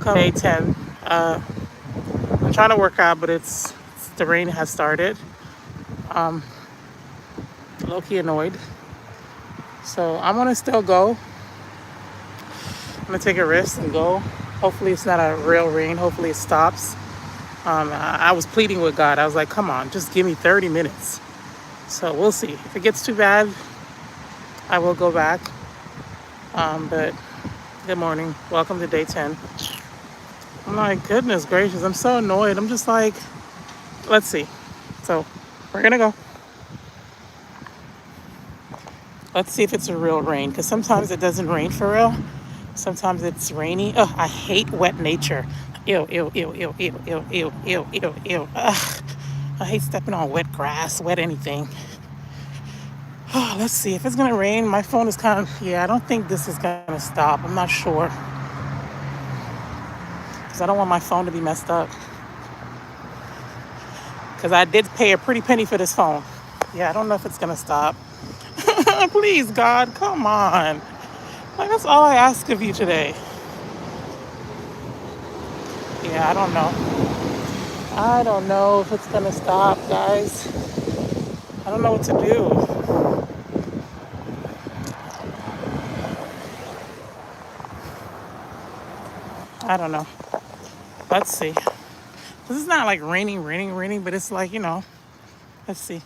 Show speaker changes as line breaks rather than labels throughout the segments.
welcome day 10. I'm trying to work out, but the rain has started. Low-key annoyed. So I'm gonna still go. I'm gonna take a risk and go. Hopefully it's not a real rain. Hopefully it stops. I was pleading with God. I was like, come on, just give me 30 minutes. So we'll see. If it gets too bad, I will go back. But good morning. Welcome to day 10. My goodness gracious, I'm so annoyed. I'm just like, let's see. So we're gonna go. Let's see if it's a real rain, because sometimes it doesn't rain for real. Sometimes it's rainy. Oh, I hate wet nature. Ew, ew, ew, ew, ew, ew, ew, ew, ew, ew. Ugh. I hate stepping on wet grass, wet anything. Oh, let's see if it's gonna rain. My phone is kind of, yeah, I don't think this is gonna stop. I'm not sure, because I don't want my phone to be messed up. Because I did pay a pretty penny for this phone. Yeah, I don't know if it's gonna stop. Please, God, come on. Like, that's all I ask of you today. Yeah, I don't know. I don't know if it's gonna stop, guys. I don't know what to do. I don't know. Let's see. This is not like raining, but it's like, let's see.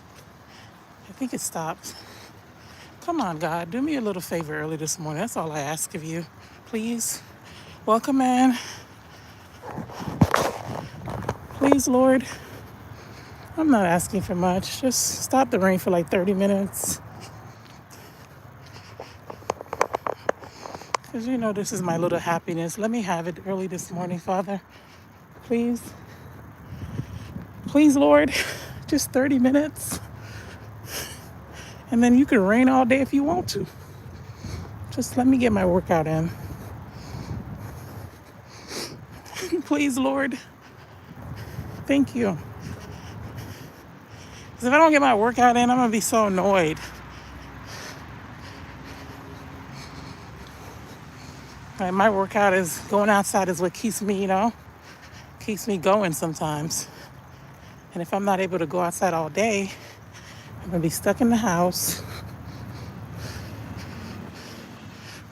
I think it stopped. Come on, God, do me a little favor early this morning. That's all I ask of you. Please. Welcome, man. Please, Lord. I'm not asking for much. Just stop the rain for like 30 minutes. Because this is my little happiness. Let me have it early this morning, Father. Please. Please, Lord. Just 30 minutes. And then you can rain all day if you want to. Just let me get my workout in. Please, Lord. Thank you. Because if I don't get my workout in, I'm going to be so annoyed. Like, my workout is going outside is what keeps me, keeps me going sometimes. And if I'm not able to go outside all day, I'm going to be stuck in the house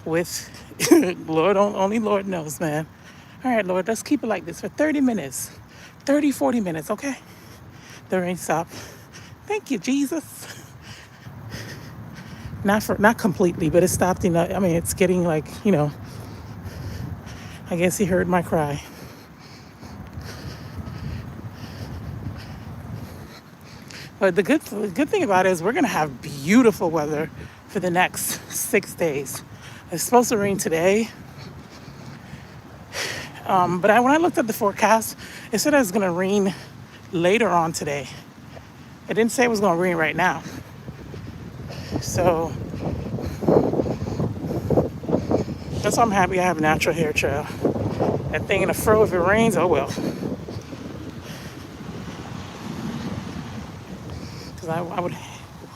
with Lord, only Lord knows, man. All right, Lord, let's keep it like this for 30 minutes, 30, 40 minutes, okay? The rain stopped. Thank you, Jesus. Not completely, but it stopped. I mean, it's getting like, I guess he heard my cry. But the good thing about it is we're going to have beautiful weather for the next 6 days. It's supposed to rain today. But when I looked at the forecast, it said it was going to rain later on today. It didn't say it was going to rain right now. So that's why I'm happy I have a natural hair trail. That thing in the fro, if it rains, oh well. Because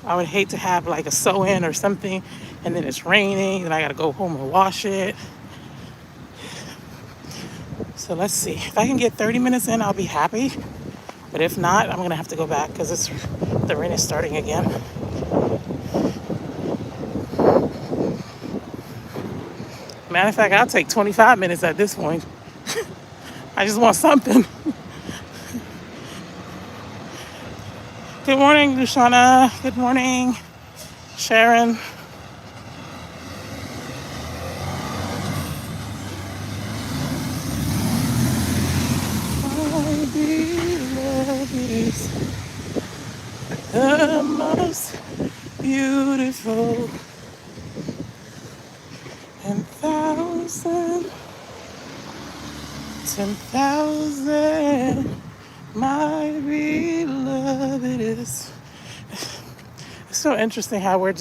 I would hate to have like a sew-in or something, and then it's raining, and I got to go home and wash it. So let's see. If I can get 30 minutes in, I'll be happy. But if not, I'm going to have to go back because the rain is starting again. Matter of fact, I'll take 25 minutes at this point. I just want something. Good morning, Luciana. Good morning, Sharon. My beloved is the most beautiful and 10,000. My beloved is. It's so interesting how we're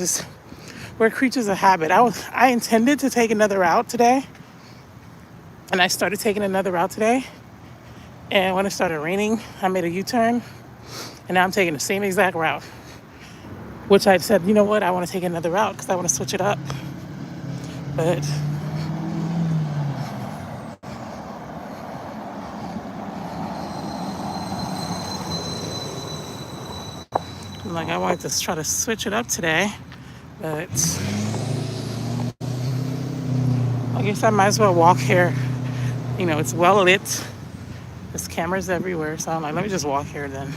creatures of habit. I intended to take another route today, and I started taking another route today. And when it started raining, I made a U-turn, and now I'm taking the same exact route. Which I said, you know what? I want to take another route because I want to switch it up. But I'm like, I wanted to try to switch it up today, but I guess I might as well walk here. You know, it's well lit. There's cameras everywhere, so I'm like, let me just walk here then.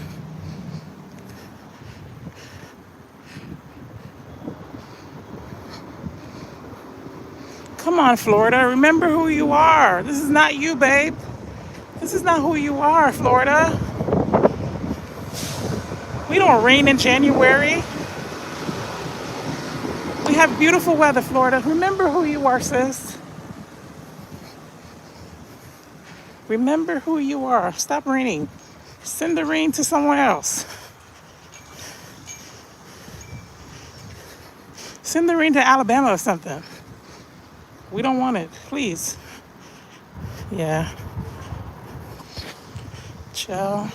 Come on, Florida. Remember who you are. This is not you, babe. This is not who you are, Florida. We don't rain in January. We have beautiful weather, Florida. Remember who you are, sis. Remember who you are. Stop raining. Send the rain to someone else. Send the rain to Alabama or something. We don't want it, please. Yeah. Chill.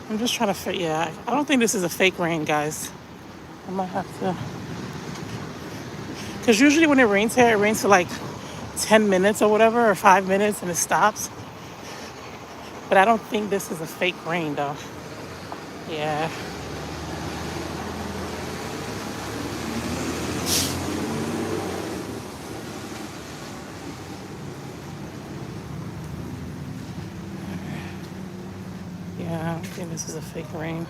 I'm just trying to yeah, I don't think this is a fake rain, guys. I might have to, because usually when it rains here, it rains for like 10 minutes or whatever, or 5 minutes, and it stops. But I don't think this is a fake rain, though. Yeah. Yeah, I don't think this is a fake rain.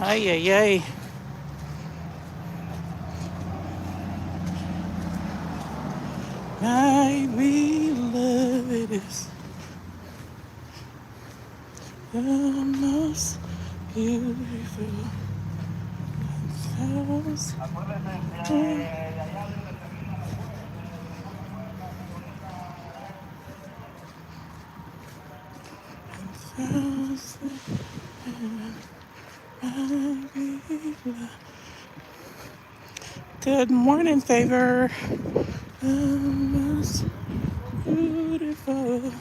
Ay, ay, ay. My beloved is the most beautiful. Good morning, Favor. The most beautiful.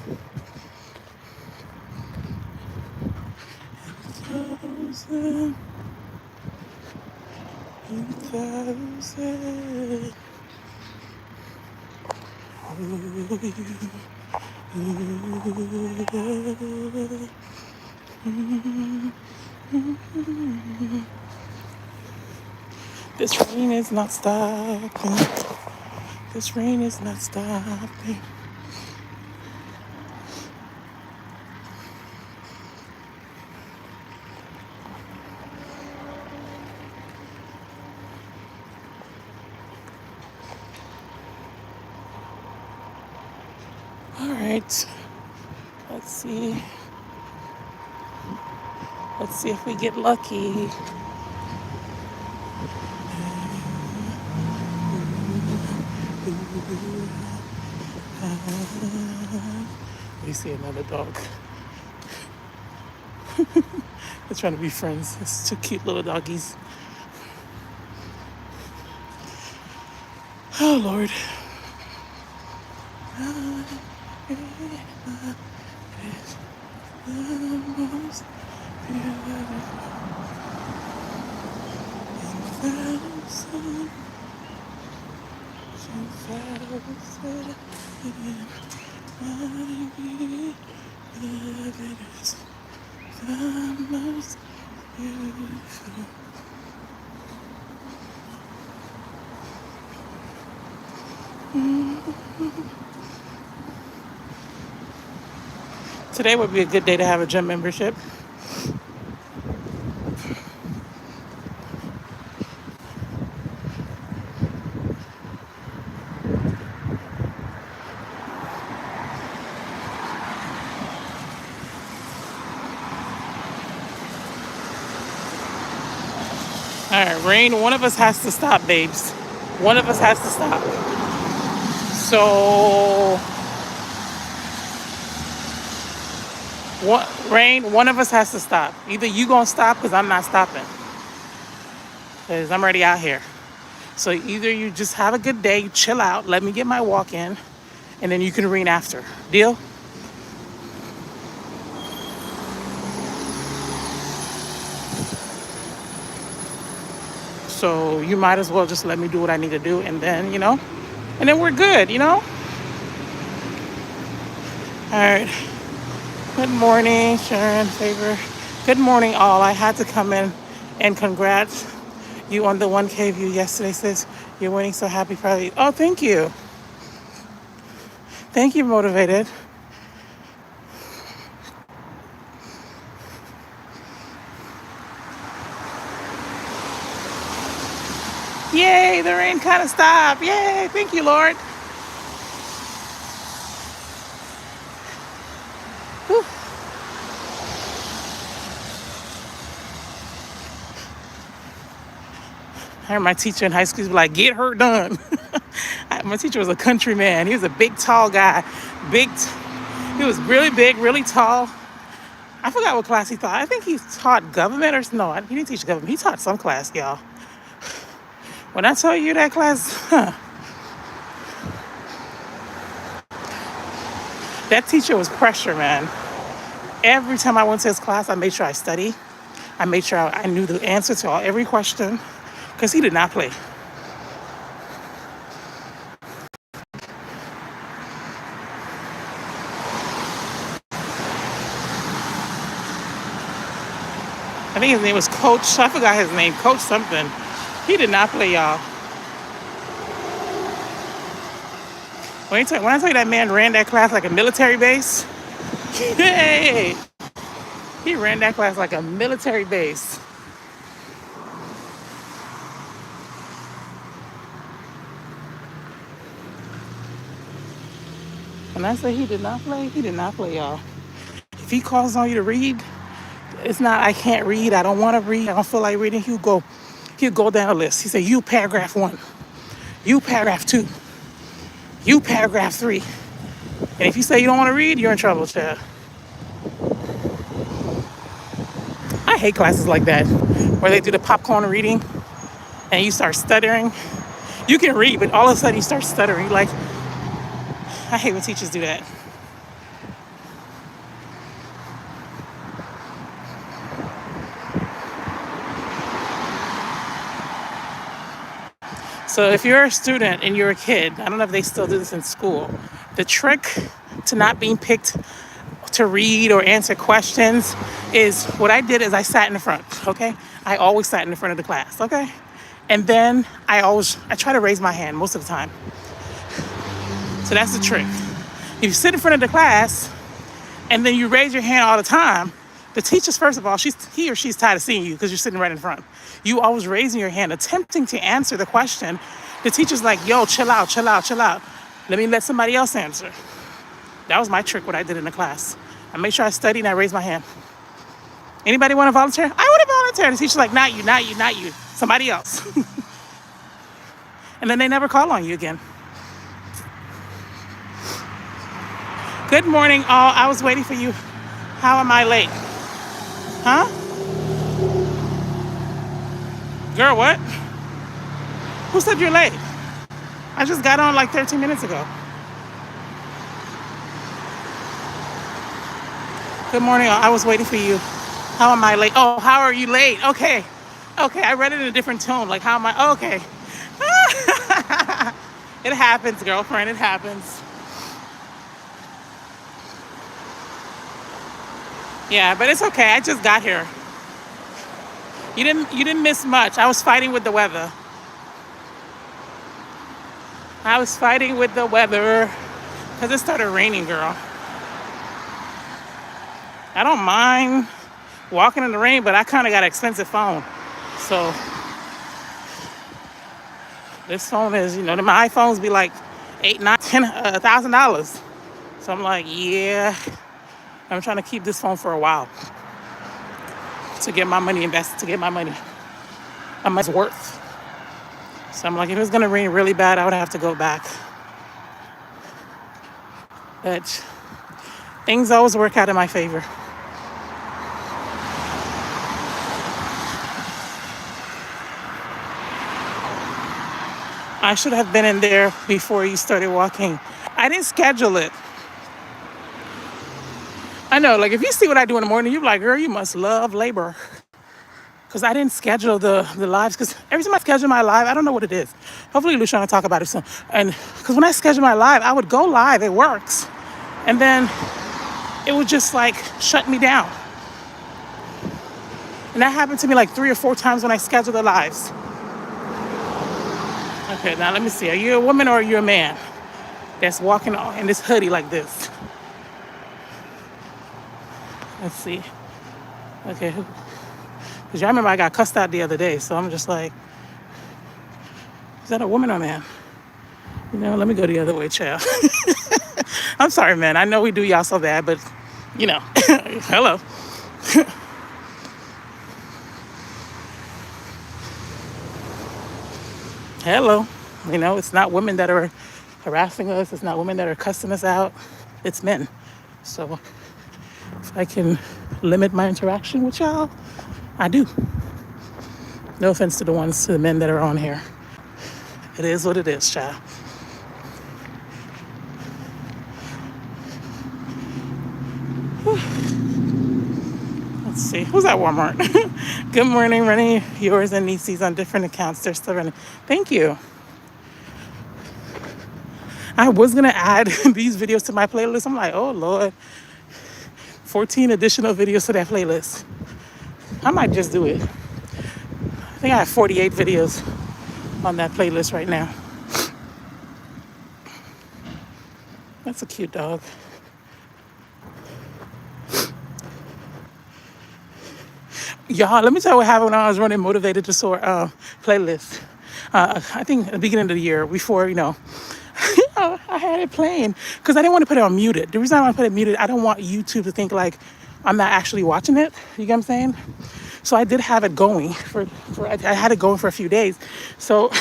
Thousand, thousand. This rain is not stopping. This rain is not stopping. All right. Let's see. Let's see if we get lucky. We see another dog. They're trying to be friends. It's two cute little doggies. Oh, Lord. Today would be a good day to have a gym membership. All right, rain, one of us has to stop, babes. One of us has to stop. So, rain, one of us has to stop. Either you gonna stop, because I'm not stopping. Because I'm already out here. So either you just have a good day, chill out, let me get my walk in, and then you can rain after. Deal? So you might as well just let me do what I need to do, and then, and then we're good, All right. Good morning, Sharon, Favor. Good morning, all. I had to come in and congrats you on the 1K view yesterday, sis. You're winning, so happy, proud of you. Oh, thank you. Thank you, Motivated. Yay, the rain kind of stopped. Yay, thank you, Lord. Whew. I heard my teacher in high school be like, get her done. My teacher was a country man. He was a big, tall guy. He was really big, really tall. I forgot what class he taught. I think he taught government or no, he didn't teach government. He taught some class, y'all. When I tell you that class, that teacher was pressure, man. Every time I went to his class, I made sure I studied. I made sure I knew the answer to every question because he did not play. I think his name was Coach. I forgot his name. Coach something. He did not play, y'all. When I tell you that man ran that class like a military base, hey, he ran that class like a military base. When I say he did not play, y'all. If he calls on you to read, it's not I can't read, I don't want to read, I don't feel like reading. He'll go down a list. He said, you paragraph 1, you paragraph 2, you paragraph 3. And if you say you don't want to read, you're in trouble, child. I hate classes like that, where they do the popcorn reading and you start stuttering. You can read, but all of a sudden you start stuttering. Like, I hate when teachers do that. So if you're a student and you're a kid, I don't know if they still do this in school, the trick to not being picked to read or answer questions is what I did is I sat in the front, okay? I always sat in the front of the class, okay? And then I try to raise my hand most of the time. So that's the trick. If you sit in front of the class and then you raise your hand all the time, the teacher's, first of all, he or she's tired of seeing you because you're sitting right in front. You always raising your hand, attempting to answer the question. The teacher's like, yo, chill out, chill out, chill out. Let somebody else answer. That was my trick, what I did in the class. I made sure I studied and I raised my hand. Anybody want to volunteer? I want to volunteer. The teacher's like, not you, not you, not you. Somebody else. And then they never call on you again. Good morning, all. I was waiting for you. How am I late? Huh? Girl, what? Who said you're late? I just got on like 13 minutes ago. Good morning, all. I was waiting for you. How am I late? Oh, how are you late? Okay. Okay, I read it in a different tone. Like, how am I? Oh, okay. It happens, girlfriend. It happens. Yeah, but it's okay. I just got here. You didn't miss much. I was fighting with the weather. Because it started raining, girl. I don't mind walking in the rain, but I kind of got an expensive phone. So this phone is, my iPhones be like $8, $9, $10, $1,000. So I'm like, yeah, I'm trying to keep this phone for a while to get my money invested, to get my money how much it's worth. So I'm like, if it was gonna rain really bad, I would have to go back. But things always work out in my favor. I should have been in there before you started walking. I didn't schedule it. I know, like if you see what I do in the morning, you're like, girl, you must love labor. Because I didn't schedule the lives. Because every time I schedule my live, I don't know what it is. Hopefully Luciana will talk about it soon. And because when I schedule my live, I would go live. It works. And then it would just like shut me down. And that happened to me like 3 or 4 times when I scheduled the lives. Okay, now let me see. Are you a woman or are you a man that's walking in this hoodie like this? Let's see. Okay. Because y'all remember I got cussed out the other day, so I'm just like, is that a woman or a man? You know, let me go the other way, child. I'm sorry, man. I know we do y'all so bad, but, you know, hello. Hello. You know, it's not women that are harassing us. It's not women that are cussing us out. It's men. So if I can limit my interaction with y'all, I do. No offense to the men that are on here. It is what it is, child. Let's see. Who's at Walmart? Good morning, running yours and Nieces on different accounts. They're still running. Thank you. I was going to add these videos to my playlist. I'm like, oh, Lord. 14 additional videos to that playlist. I might just do it. I think I have 48 videos on that playlist right now. That's a cute dog. Y'all, let me tell you what happened when I was running Motivated to Soar playlist. I think at the beginning of the year, before, I had it playing because I didn't want to put it on muted. The reason I want to put it muted, I don't want YouTube to think like I'm not actually watching it. You get what I'm saying? So I did have it going I had it going for a few days. So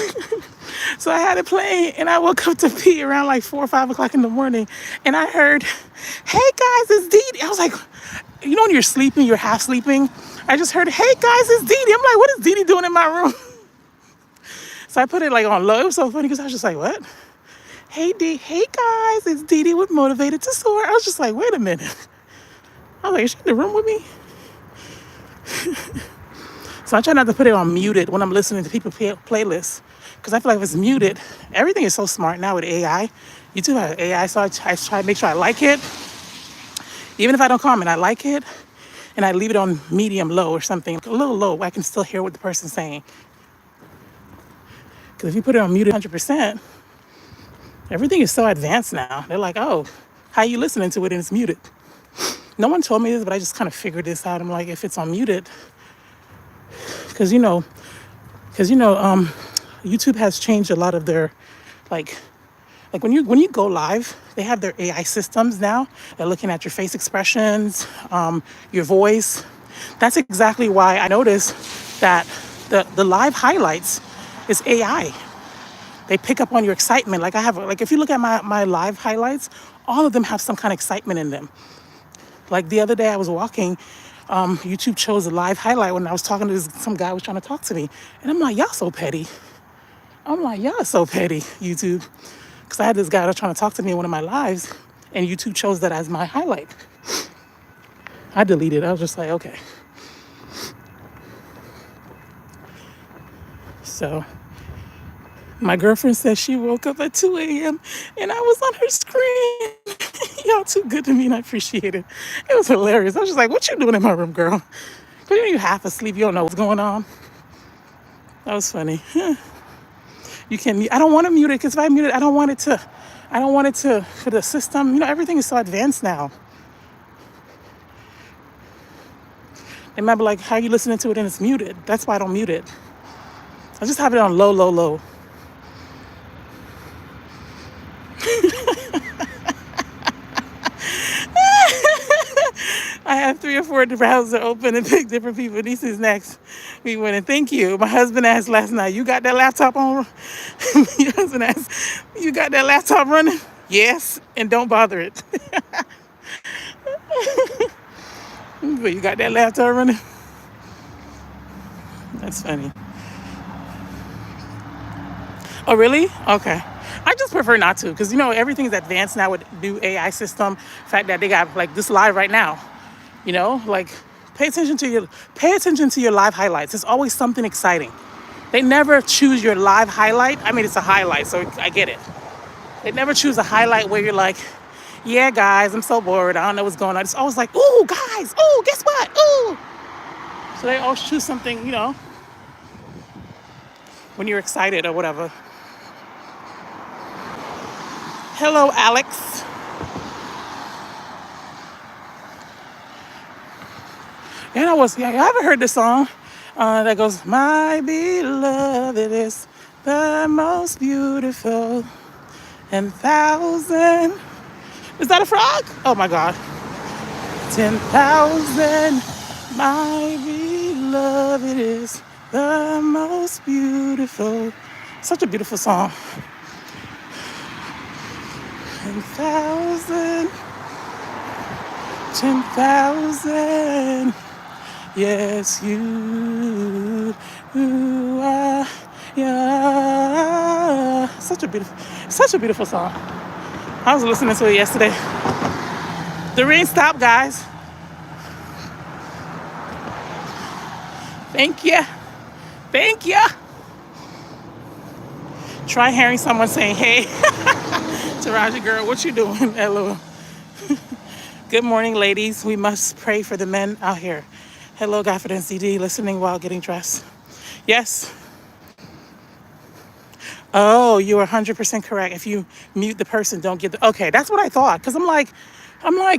so I had it playing and I woke up to pee around like 4 or 5 o'clock in the morning and I heard, hey guys, it's Dee Dee. I was like, when you're sleeping, you're half sleeping. I just heard, hey guys, it's Dee Dee. I'm like, what is Dee Dee doing in my room? So I put it like on low. It was so funny because I was just like, what? Hey guys, it's Dee Dee with Motivated to Soar. I was just like, wait a minute. I was like, is she in the room with me? So I try not to put it on muted when I'm listening to people's playlists. Because I feel like if it's muted, everything is so smart now with AI. YouTube has AI, so I try to make sure I like it. Even if I don't comment, I like it. And I leave it on medium low or something. A little low, I can still hear what the person's saying. Because if you put it on muted 100%, everything is so advanced now. They're like, oh, how you listening to it and it's muted? No one told me this, but I just kind of figured this out. I'm like, if it's on muted, because YouTube has changed a lot of their, like when you go live, they have their AI systems now. They're looking at your face expressions, your voice. That's exactly why I noticed that the live highlights is AI. They pick up on your excitement. Like if you look at my live highlights, all of them have some kind of excitement in them. Like the other day I was walking, YouTube chose a live highlight when I was talking to some guy who was trying to talk to me. And I'm like, y'all so petty. YouTube. Because I had this guy that was trying to talk to me in one of my lives, and YouTube chose that as my highlight. I deleted it. I was just like, okay. So my girlfriend said she woke up at 2 a.m. and I was on her screen. Y'all too good to me and I appreciate it. It was hilarious. I was just like, what you doing in my room, girl? Because you half asleep. You don't know what's going on. That was funny. I don't want to mute it because if I mute it, I don't want it to, for the system. Everything is so advanced now. They might be like, how are you listening to it and it's muted? That's why I don't mute it. I just have it on low, low, low. I have 3 or 4 browsers open and pick different people. This is next. We went and thank you. My husband asked last night, you got that laptop on? Your husband asked, you got that laptop running? Yes, and don't bother it. But you got that laptop running? That's funny. Oh, really? Okay. I just prefer not to because, everything is advanced now with new AI system. The fact that they got like this live right now. Pay attention to your live highlights. There's always something exciting. They never choose your live highlight. I mean, it's a highlight, so I get it. They never choose a highlight where you're like, Yeah, guys, I'm so bored. I don't know what's going on. It's always like, ooh, guys, ooh, guess what? Ooh. So they always choose something, when you're excited or whatever. Hello, Alex. And I haven't heard this song that goes, my beloved is the most beautiful and thousand. Is that a frog? Oh my God. 10,000. My beloved is the most beautiful. Such a beautiful song. 10,000. 10,000. Yes, you are. Yeah. Such a beautiful song. I was listening to it yesterday. The rain stopped, guys. Thank you. Thank you. Try hearing someone saying, hey, Taraji girl, what you doing? Hello. Good morning, ladies. We must pray for the men out here. Hello, Confidence DD, listening while getting dressed. Yes. Oh, you are 100% correct. If you mute the person, don't get the... Okay, that's what I thought. Because I'm like,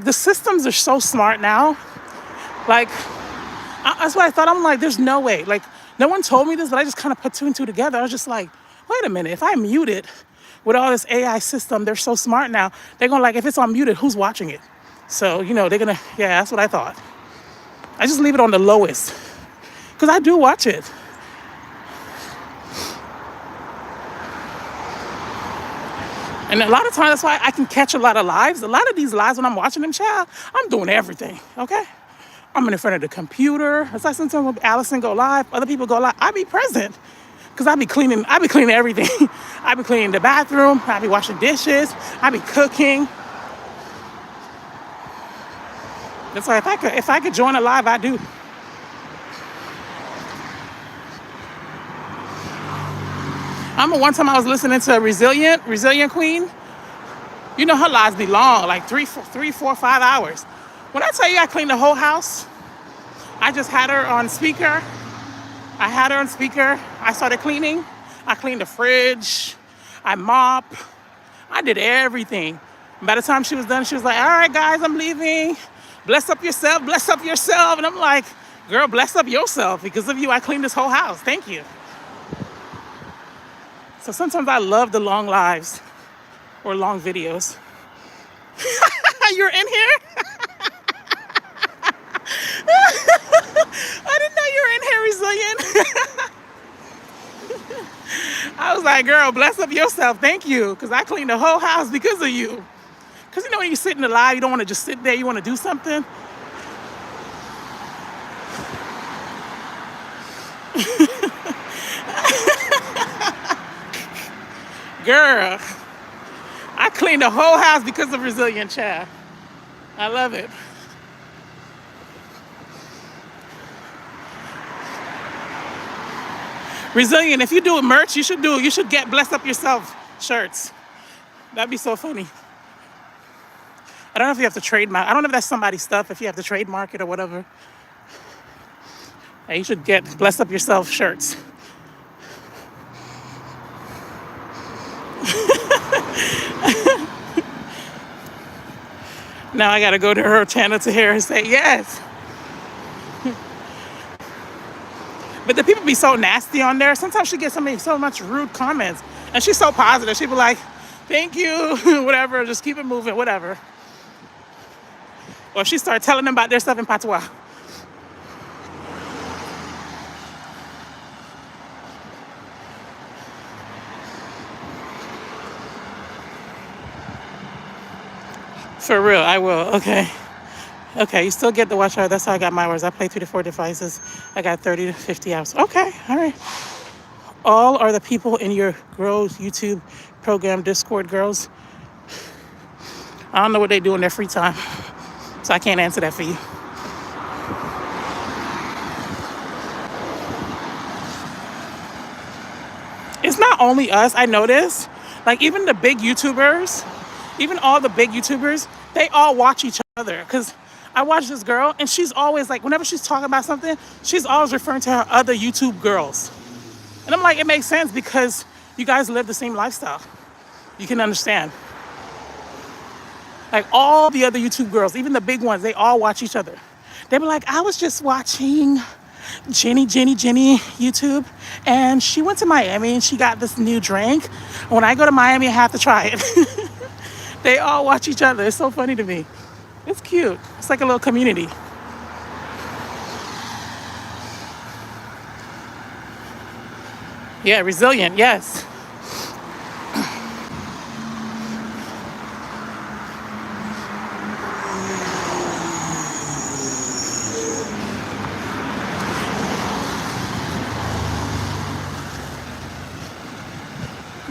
the systems are so smart now. Like, that's what I thought. I'm like, there's no way. Like, no one told me this, but I just kind of put two and two together. I was just like, wait a minute. If I mute it with all this AI system, they're so smart now. They're going to like, if it's on muted, who's watching it? So, they're going to, yeah, that's what I thought. I just leave it on the lowest. Because I do watch it. And a lot of times, that's why I can catch a lot of lives. A lot of these lives, when I'm watching them, child, I'm doing everything, okay? I'm in front of the computer. As I sometimes Allison go live, other people go live. I be present. Because I be cleaning everything. I be cleaning the bathroom. I be washing dishes. I be cooking. That's why if I could join a live, I do. One time I was listening to a Resilient Queen. You know her lives be long, like 3, 4, 5 hours. When I tell you I cleaned the whole house, I just had her on speaker. I started cleaning. I cleaned the fridge. I mopped. I did everything. By the time she was done, she was like, all right, guys, I'm leaving. Bless up yourself, bless up yourself. And I'm like, girl, bless up yourself. Because of you, I cleaned this whole house. Thank you. So sometimes I love the long lives or long videos. You're in here? I didn't know you were in here, Resilient. I was like, girl, bless up yourself. Thank you. Because I cleaned the whole house because of you. Because when you sit in the live, you don't want to just sit there. You want to do something. Girl, I cleaned the whole house because of Resilient, child. I love it. Resilient, if you do merch, you should get Bless Up Yourself shirts. That'd be so funny. I don't know if you have to trademark. I don't know if that's somebody's stuff, if you have to trademark it or whatever. Yeah, you should get Bless Up Yourself shirts. Now I gotta go to her channel to hear her say yes. But the people be so nasty on there. Sometimes she gets so much rude comments. And she's so positive. She be like, thank you, whatever, just keep it moving, whatever. Or she started telling them about their stuff in patois. For real, I will, okay. Okay, you still get the watch hour. That's how I got my hours. I play 3 to 4 devices. I got 30 to 50 hours. Okay, all right. All are the people in your girls YouTube program, Discord girls. I don't know what they do in their free time, so I can't answer that for you. It's not only us, I noticed. Like even the big YouTubers, Even all the big YouTubers, they all watch each other. Because I watch this girl, and she's always like, whenever she's talking about something, she's always referring to her other YouTube girls. And I'm like, it makes sense because you guys live the same lifestyle. You can understand. Like all the other YouTube girls, even the big ones, they all watch each other. They be like, I was just watching Jenny YouTube, and she went to Miami and she got this new drink. When I go to Miami, I have to try it. They all watch each other. It's so funny to me. It's cute. It's like a little community. Yeah, resilient, yes.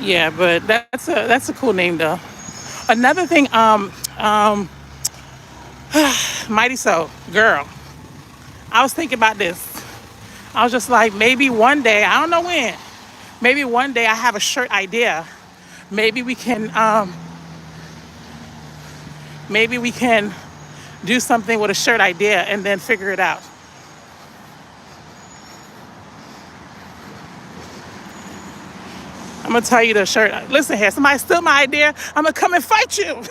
Yeah, but that's a cool name though. Another thing, Mighty So, girl. I was thinking about this. I was just like, maybe one day, I don't know when, maybe one day I have a shirt idea. Maybe we can, maybe we can do something with a shirt idea and then figure it out. I'm gonna tell you the shirt. Listen here, somebody steal my idea, I'm gonna come and fight you.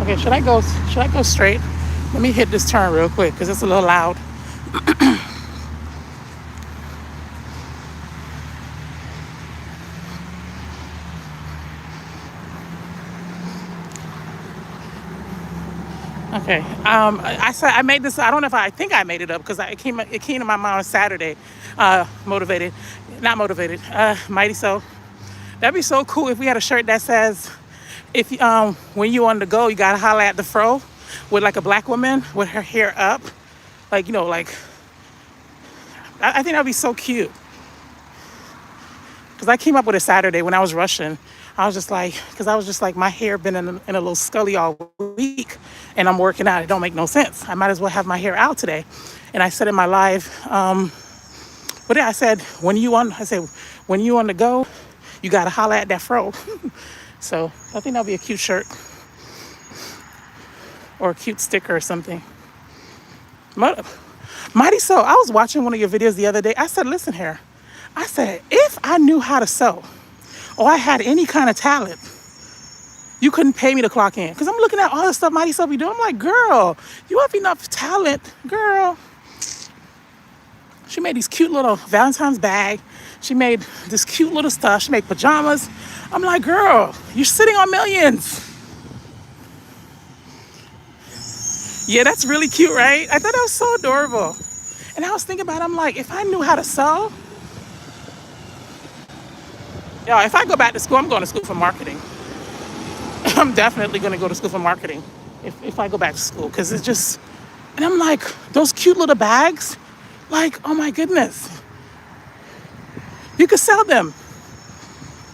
Okay, should I go straight? Let me hit this turn real quick because it's a little loud. Okay. I said I made this. I don't know if I think I made it up because it came to my mind on Saturday. Motivated, not motivated. Mighty So. That'd be so cool if we had a shirt that says, "If when you on the go, you gotta holler at the fro," with like a black woman with her hair up, like like I think that'd be so cute. Because I came up with it Saturday when I was rushing. I was just like, because I was just like, my hair been in a little scully all week, and I'm working out. It don't make no sense. I might as well have my hair out today. And I said in my live, what did I said? When you on the go, you gotta holler at that fro. So I think that'll be a cute shirt or a cute sticker or something. Mighty So, I was watching one of your videos the other day. I said, listen here. I said, if I knew how to sew or I had any kind of talent, you couldn't pay me to clock in. Because I'm looking at all the stuff Mighty So be doing. I'm like, girl, you have enough talent, girl. She made these cute little Valentine's bag. She made this cute little stuff. She made pajamas. I'm like, girl, you're sitting on millions. Yeah, that's really cute, right? I thought that was so adorable. And I was thinking about it, I'm like, if I knew how to sew, if I go back to school, I'm going to school for marketing. I'm definitely going to go to school for marketing if I go back to school because it's just, and I'm like, those cute little bags, like, oh my goodness. You could sell them.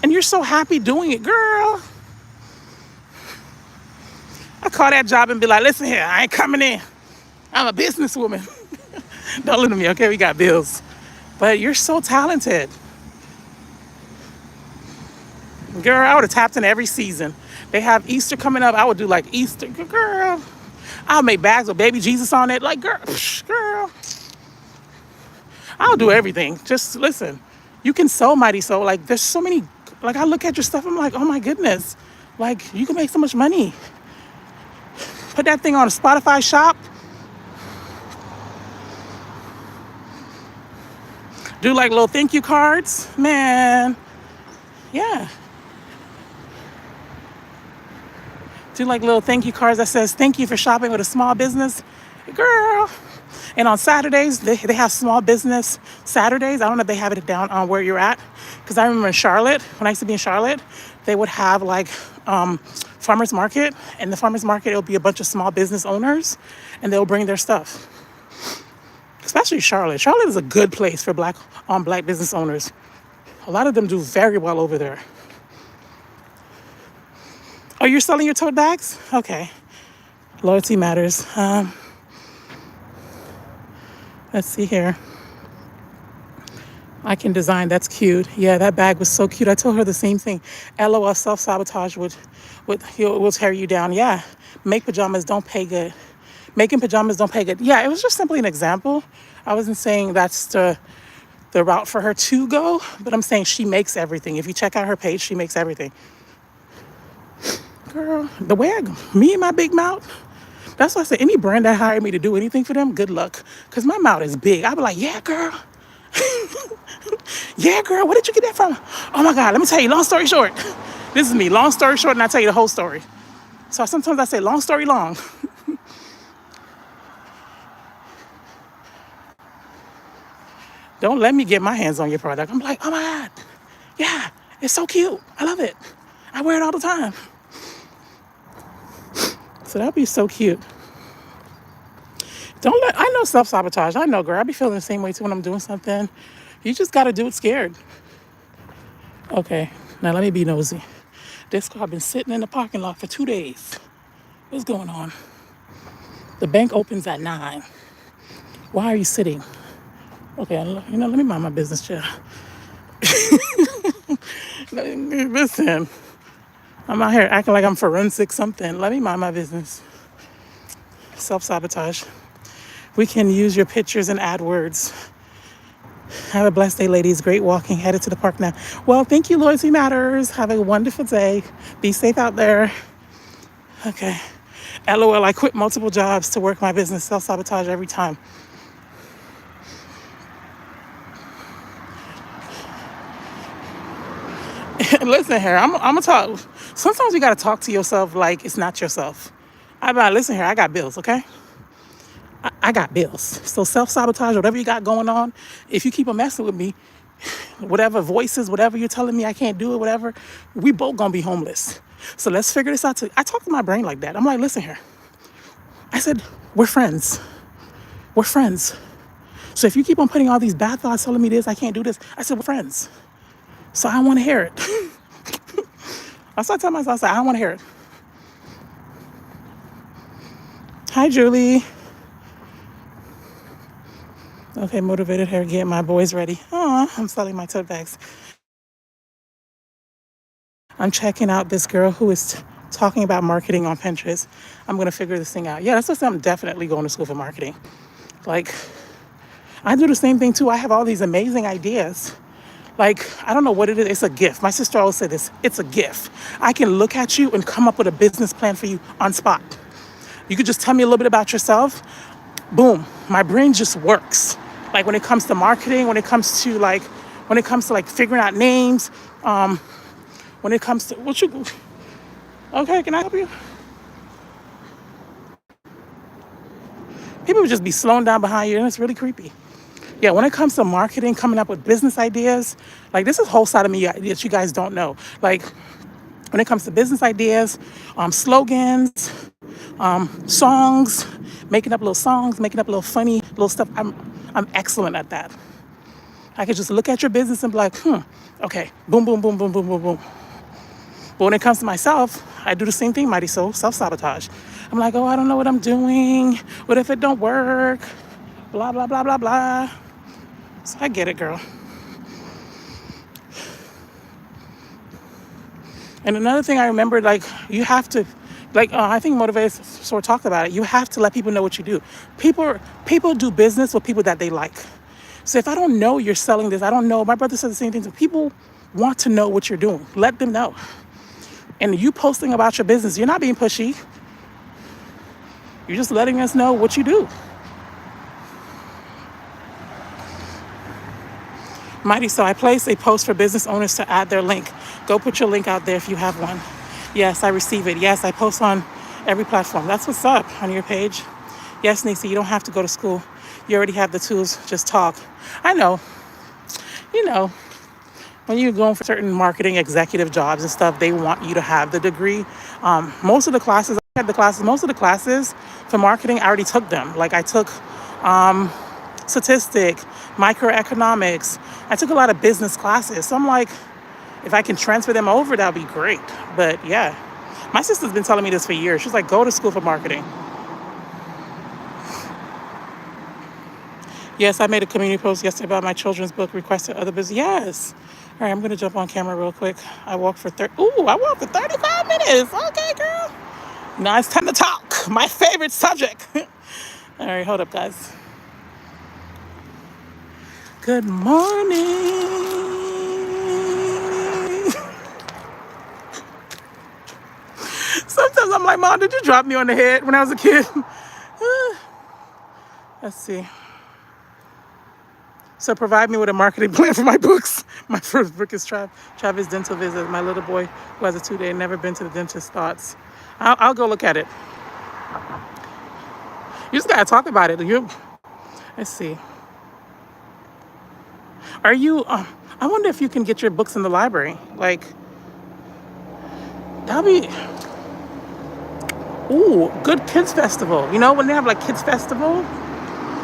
And you're so happy doing it, girl. I call that job and be like, listen here, I ain't coming in. I'm a businesswoman. Don't look at me, okay? We got bills. But you're so talented. Girl, I would have tapped in every season. They have Easter coming up. I would do like Easter. Girl, I'll make bags with baby Jesus on it. Like, girl. I'll do everything. Just listen. You can sew, Mighty So. Like, there's so many. Like, I look at your stuff. I'm like, oh my goodness. Like, you can make so much money. Put that thing on a Spotify shop. Do like little thank you cards. Man. Yeah. Do like little thank you cards that says, thank you for shopping with a small business. Girl. And on Saturdays, they have small business Saturdays. I don't know if they have it down on where you're at. Because I remember in Charlotte, when I used to be in Charlotte, they would have like farmers market. And the farmers market, it'll be a bunch of small business owners. And they'll bring their stuff. Especially Charlotte. Charlotte is a good place for black business owners. A lot of them do very well over there. Oh, you're selling your tote bags? Okay. Loyalty matters. Let's see here. I can design. That's cute. Yeah, that bag was so cute. I told her the same thing. LOL, self sabotage will tear you down. Yeah, make pajamas don't pay good. Making pajamas don't pay good. Yeah, it was just simply an example. I wasn't saying that's the route for her to go, but I'm saying she makes everything. If you check out her page, she makes everything. Girl, the way me and my big mouth, that's why I say any brand that hired me to do anything for them, good luck. Because my mouth is big. I'll be like, yeah, girl. Yeah, girl, where did you get that from? Oh my God, let me tell you, long story short. This is me, long story short, and I tell you the whole story. So sometimes I say, long story long. Don't let me get my hands on your product. I'm like, oh my God, yeah, it's so cute. I love it. I wear it all the time. So that'd be so cute. I know self-sabotage. I know, girl. I be feeling the same way too when I'm doing something. You just gotta do it scared. Okay, now let me be nosy. This car been sitting in the parking lot for 2 days. What's going on? The bank opens at 9. Why are you sitting? Okay, let me mind my business, chill. Listen, I'm out here acting like I'm forensic something. Let me mind my business. Self-sabotage. We can use your pictures and add words. Have a blessed day, ladies. Great walking. Headed to the park now. Well, thank you, Loyalty Matters. Have a wonderful day. Be safe out there. Okay. LOL, I quit multiple jobs to work my business. Self-sabotage every time. Listen here, I'm going to talk. Sometimes you got to talk to yourself like it's not yourself. Listen here, I got bills, okay? I got bills. So self-sabotage, whatever you got going on, if you keep on messing with me, whatever voices, whatever you're telling me I can't do it, whatever, we both gonna be homeless. So let's figure this out. I talk to my brain like that. I'm like, listen here. I said, we're friends. We're friends. So if you keep on putting all these bad thoughts telling me this, I can't do this, I said, we're friends. So I don't want to hear it. I started telling myself, I don't want to hear it. Hi, Julie. Okay, motivated her, get my boys ready. Oh, I'm selling my tote bags. I'm checking out this girl who is talking about marketing on Pinterest. I'm going to figure this thing out. Yeah, that's what I'm definitely going to school for marketing. Like, I do the same thing too. I have all these amazing ideas. Like, I don't know what it is. It's a gift. My sister always said this. It's a gift. I can look at you and come up with a business plan for you on spot. You could just tell me a little bit about yourself. Boom. My brain just works. Like when it comes to marketing, when it comes to figuring out names, when it comes to okay, can I help you? People would just be slowing down behind you and it's really creepy. Yeah, when it comes to marketing, coming up with business ideas, like this is a whole side of me that you guys don't know. Like when it comes to business ideas, slogans, songs, making up little songs, making up little funny little stuff. I'm excellent at that. I could just look at your business and be like, okay, boom, boom, boom, boom, boom, boom, boom. But when it comes to myself, I do the same thing, mighty soul, self-sabotage. I'm like, oh, I don't know what I'm doing. What if it don't work? Blah, blah, blah, blah, blah. So I get it, girl. And another thing I remembered, like, you have to, I think Motivated sort of talked about it. You have to let people know what you do. People do business with people that they like. So if I don't know you're selling this, I don't know. My brother said the same thing. So people want to know what you're doing. Let them know. And you posting about your business, you're not being pushy. You're just letting us know what you do. Mighty, so I placed a post for business owners to add their link. Go put your link out there if you have one. Yes, I receive it. Yes, I post on every platform. That's what's up on your page. Yes, Nisi, you don't have to go to school. You already have the tools. Just talk. I know. When you're going for certain marketing executive jobs and stuff, they want you to have the degree. Most of the classes, most of the classes for marketing, I already took them. Like I took statistic, microeconomics. I took a lot of business classes. So I'm like, if I can transfer them over, that'd be great. But yeah, my sister's been telling me this for years. She's like, go to school for marketing. Yes, I made a community post yesterday about my children's book, requested other business. Yes. All right, I'm going to jump on camera real quick. I walked for 35 minutes. Okay, girl. Now it's time to talk. My favorite subject. All right, hold up, guys. Good morning. Sometimes I'm like, Mom, did you drop me on the head when I was a kid? Let's see. So provide me with a marketing plan for my books. My first book is Travis Dental Visit. My little boy who has a 2-day, never been to the dentist thoughts. I'll go look at it. You just gotta talk about it. Let's see. Are you? I wonder if you can get your books in the library. Like, that'll be. Ooh, good kids festival. You know when they have like kids festival.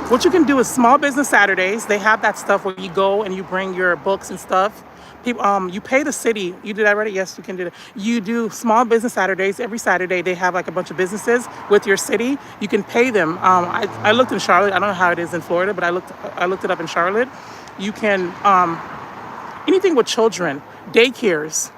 What you can do is Small Business Saturdays. They have that stuff where you go and you bring your books and stuff. People, you pay the city. You do that already? Yes, you can do that. You do Small Business Saturdays. Every Saturday they have like a bunch of businesses with your city. You can pay them. I looked in Charlotte. I don't know how it is in Florida, but I looked it up in Charlotte. You can anything with children, daycares,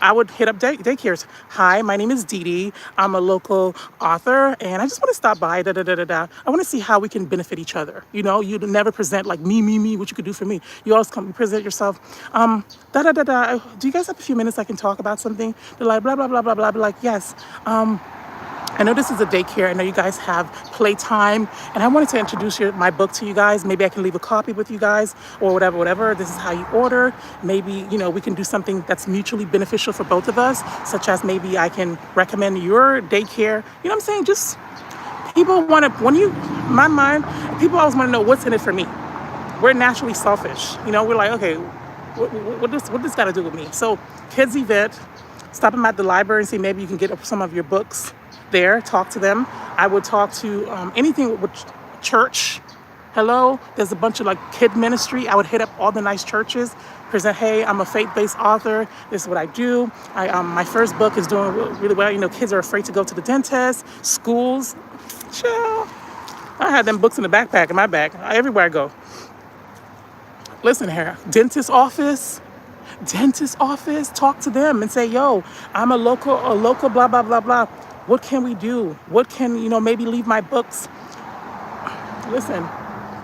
I would hit up daycares. Hi, my name is Dee Dee. I'm a local author and I just want to stop by, da, da, da, da, da. I want to see how we can benefit each other. You never present like me, what you could do for me. You always come, you present yourself. Da, da, da, da. Do you guys have a few minutes I can talk about something? They're like, blah, blah, blah, blah, blah. Be like, yes. I know this is a daycare. I know you guys have playtime, and I wanted to introduce my book to you guys. Maybe I can leave a copy with you guys, or whatever. This is how you order. Maybe we can do something that's mutually beneficial for both of us, such as maybe I can recommend your daycare. You know what I'm saying? Just people want to. My mind, people always want to know what's in it for me. We're naturally selfish. We're like, okay, what this got to do with me? So, kids event. Stop them at the library and see maybe you can get some of your books there, talk to them. I would talk to anything with church. Hello, there's a bunch of like kid ministry. I would hit up all the nice churches, present, hey, I'm a faith-based author. This is what I do. My first book is doing really well. Kids are afraid to go to the dentist, schools. Chill. I had them books in the backpack, in my bag, everywhere I go. Listen here, dentist office, talk to them and say, yo, I'm a local blah, blah, blah, blah. What can we do? What can, maybe leave my books? Listen,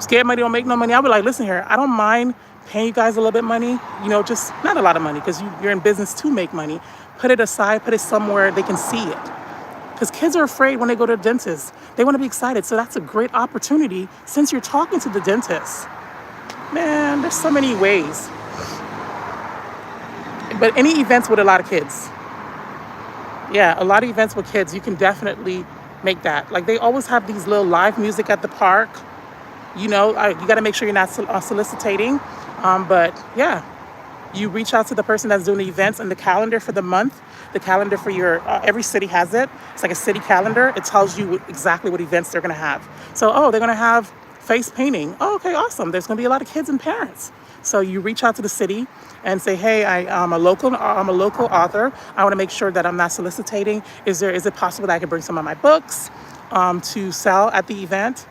scared money don't make no money. I would like, listen here, I don't mind paying you guys a little bit money, just not a lot of money because you're in business to make money. Put it aside, put it somewhere they can see it. Because kids are afraid when they go to the dentist. They want to be excited. So that's a great opportunity since you're talking to the dentist. Man, there's so many ways. But any events with a lot of kids. Yeah, a lot of events with kids, you can definitely make that. Like they always have these little live music at the park. You got to make sure you're not soliciting. But yeah, you reach out to the person that's doing the events and the calendar for the month. The calendar for your, every city has it. It's like a city calendar. It tells you exactly what events they're going to have. So, they're going to have face painting. Oh, okay, awesome. There's going to be a lot of kids and parents. So you reach out to the city and say, hey, I'm a local author. I want to make sure that I'm not soliciting. Is it possible that I can bring some of my books to sell at the event?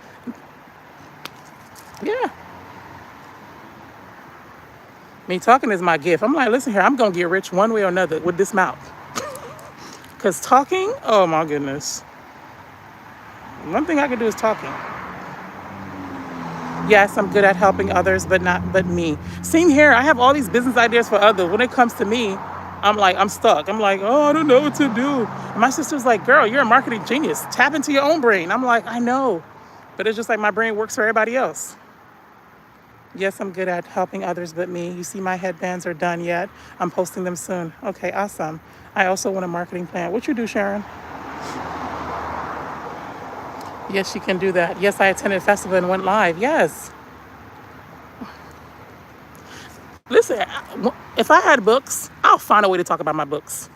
Yeah. Me talking is my gift. I'm like, listen here, I'm going to get rich one way or another with this mouth. Because talking, oh my goodness. One thing I can do is talking. Yes, I'm good at helping others, but me. Same here. I have all these business ideas for others. When it comes to me, I'm stuck. I'm like, oh, I don't know what to do. And my sister's like, girl, you're a marketing genius. Tap into your own brain. I'm like, I know. But it's just like my brain works for everybody else. Yes, I'm good at helping others, but me. You see my headbands are done yet. I'm posting them soon. Okay, awesome. I also want a marketing plan. What you do, Sharon? Yes, you can do that. Yes, I attended a festival and went live. Yes. Listen, if I had books, I'll find a way to talk about my books.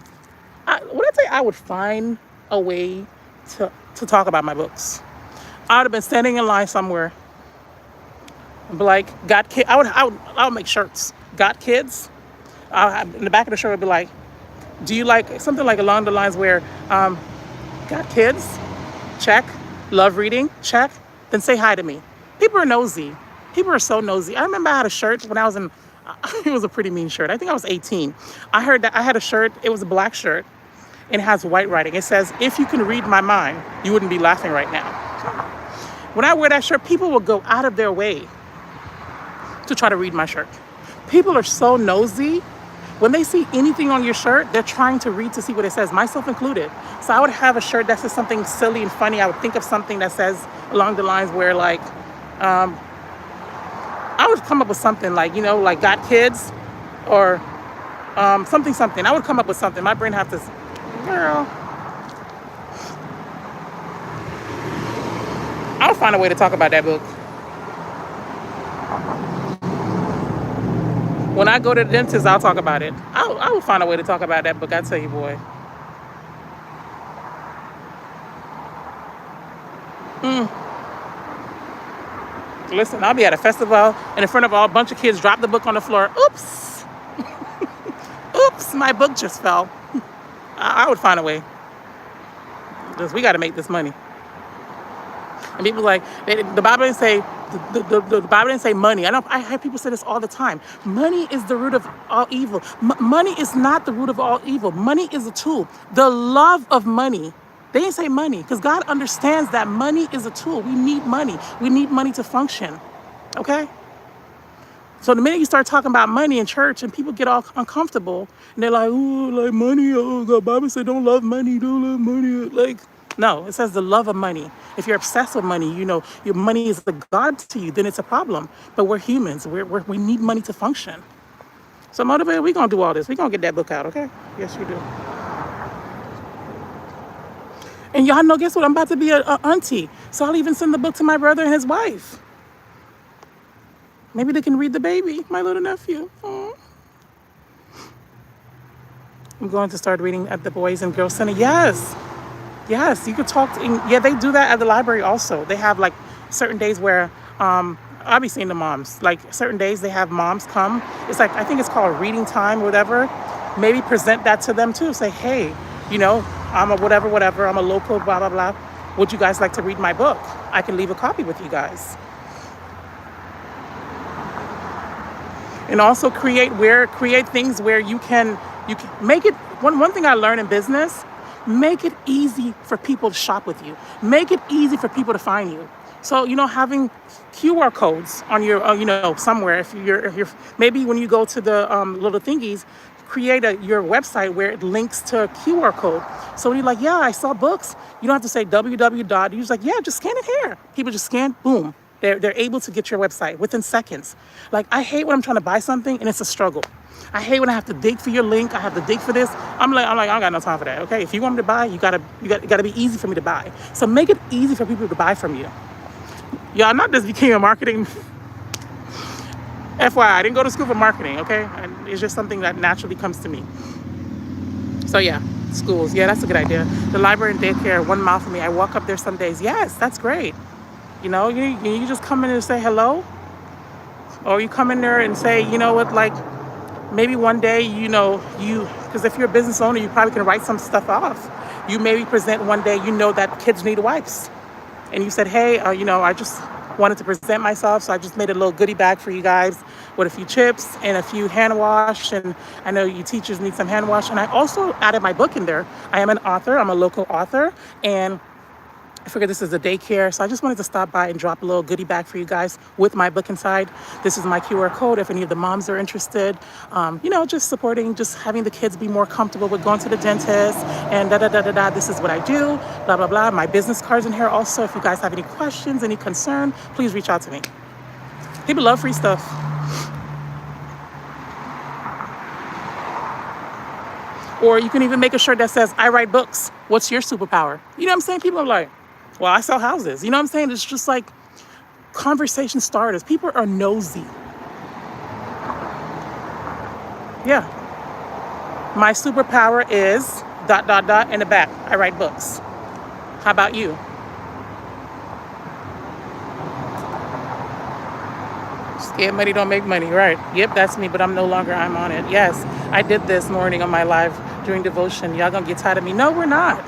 I would find a way to talk about my books. I would have been standing in line somewhere. And be like, got kids. I would make shirts. Got kids. In the back of the shirt would be like, do you like something like along the lines where, got kids? Check. Love reading? Check. Then say hi to me. People are nosy. People are so nosy. I remember I had a shirt when I was in, it was a pretty mean shirt. I think I was 18. I heard that I had a shirt, it was a black shirt, and it has white writing. It says, if you can read my mind, you wouldn't be laughing right now. When I wear that shirt, people will go out of their way to try to read my shirt. People are so nosy. When they see anything on your shirt, they're trying to read to see what it says, myself included. So I would have a shirt that says something silly and funny. I would think of something that says along the lines where like, I would come up with something like, like got kids or something. I would come up with something. My brain have to, girl. I'll find a way to talk about that book. When I go to the dentist, I'll talk about it. I will find a way to talk about that book. I tell you, boy. Listen, I'll be at a festival and in front of a bunch of kids, drop the book on the floor. Oops. Oops, my book just fell. I would find a way. Because we got to make this money. And people like, the Bible didn't say, the Bible didn't say money. I hear people say this all the time. Money is the root of all evil. Money is not the root of all evil. Money is a tool. The love of money. They didn't say money because God understands that money is a tool. We need money. We need money to function. Okay? So the minute you start talking about money in church and people get all uncomfortable and they're like, oh, like money. Oh, the Bible said don't love money. Don't love money. Like, no, it says the love of money. If you're obsessed with money, your money is a god to you, then it's a problem. But we're humans. We need money to function. So motivated, we're going to do all this. We're going to get that book out, okay? Yes, you do. And y'all know, guess what? I'm about to be a auntie. So I'll even send the book to my brother and his wife. Maybe they can read the baby, my little nephew. Aww. I'm going to start reading at the Boys and Girls Center. Yes, you could talk yeah, they do that at the library also. They have like certain days where I'll be seeing the moms. Like certain days they have moms come. It's like, I think it's called reading time or whatever. Maybe present that to them too. Say, hey, I'm a whatever. I'm a local, blah, blah, blah. Would you guys like to read my book? I can leave a copy with you guys. And also create things where you can make it, one thing I learned in business, make it easy for people to shop with you. Make it easy for people to find you. So, having QR codes on your, somewhere, if you're maybe when you go to the little thingies, create your website where it links to a QR code. So when you're like, yeah, I saw books, you don't have to say www. You're just like, yeah, just scan it here. People just scan, boom. They're able to get your website within seconds. Like, I hate when I'm trying to buy something and it's a struggle. I hate when I have to dig for your link. I have to dig for this. I'm like, I don't got no time for that. Okay, if you want me to buy, you gotta be easy for me to buy. So make it easy for people to buy from you. Y'all, not just became a marketing. FYI, I didn't go to school for marketing. Okay, and it's just something that naturally comes to me. So yeah, schools. Yeah, that's a good idea. The library and daycare 1 mile from me. I walk up there some days. Yes, that's great. You just come in and say hello, or you come in there and say, like maybe one day, because if you're a business owner, you probably can write some stuff off. You maybe present one day, that kids need wipes, and you said, hey, I just wanted to present myself, so I just made a little goodie bag for you guys with a few chips and a few hand wash, and I know you teachers need some hand wash, and I also added my book in there. I am an author. I'm a local author, and I figured this is a daycare, so I just wanted to stop by and drop a little goodie bag for you guys with my book inside. This is my QR code if any of the moms are interested. Just supporting, just having the kids be more comfortable with going to the dentist and da-da-da-da-da. This is what I do, blah, blah, blah. My business card's in here also. If you guys have any questions, any concern, please reach out to me. People love free stuff. Or you can even make a shirt that says, I write books. What's your superpower? You know what I'm saying? People are like, well, I sell houses. You know what I'm saying? It's just like conversation starters. People are nosy. Yeah. My superpower is ... in the back. I write books. How about you? Scared money don't make money, right? Yep, that's me, but I'm on it. Yes, I did this morning on my live during devotion. Y'all gonna get tired of me? No, we're not.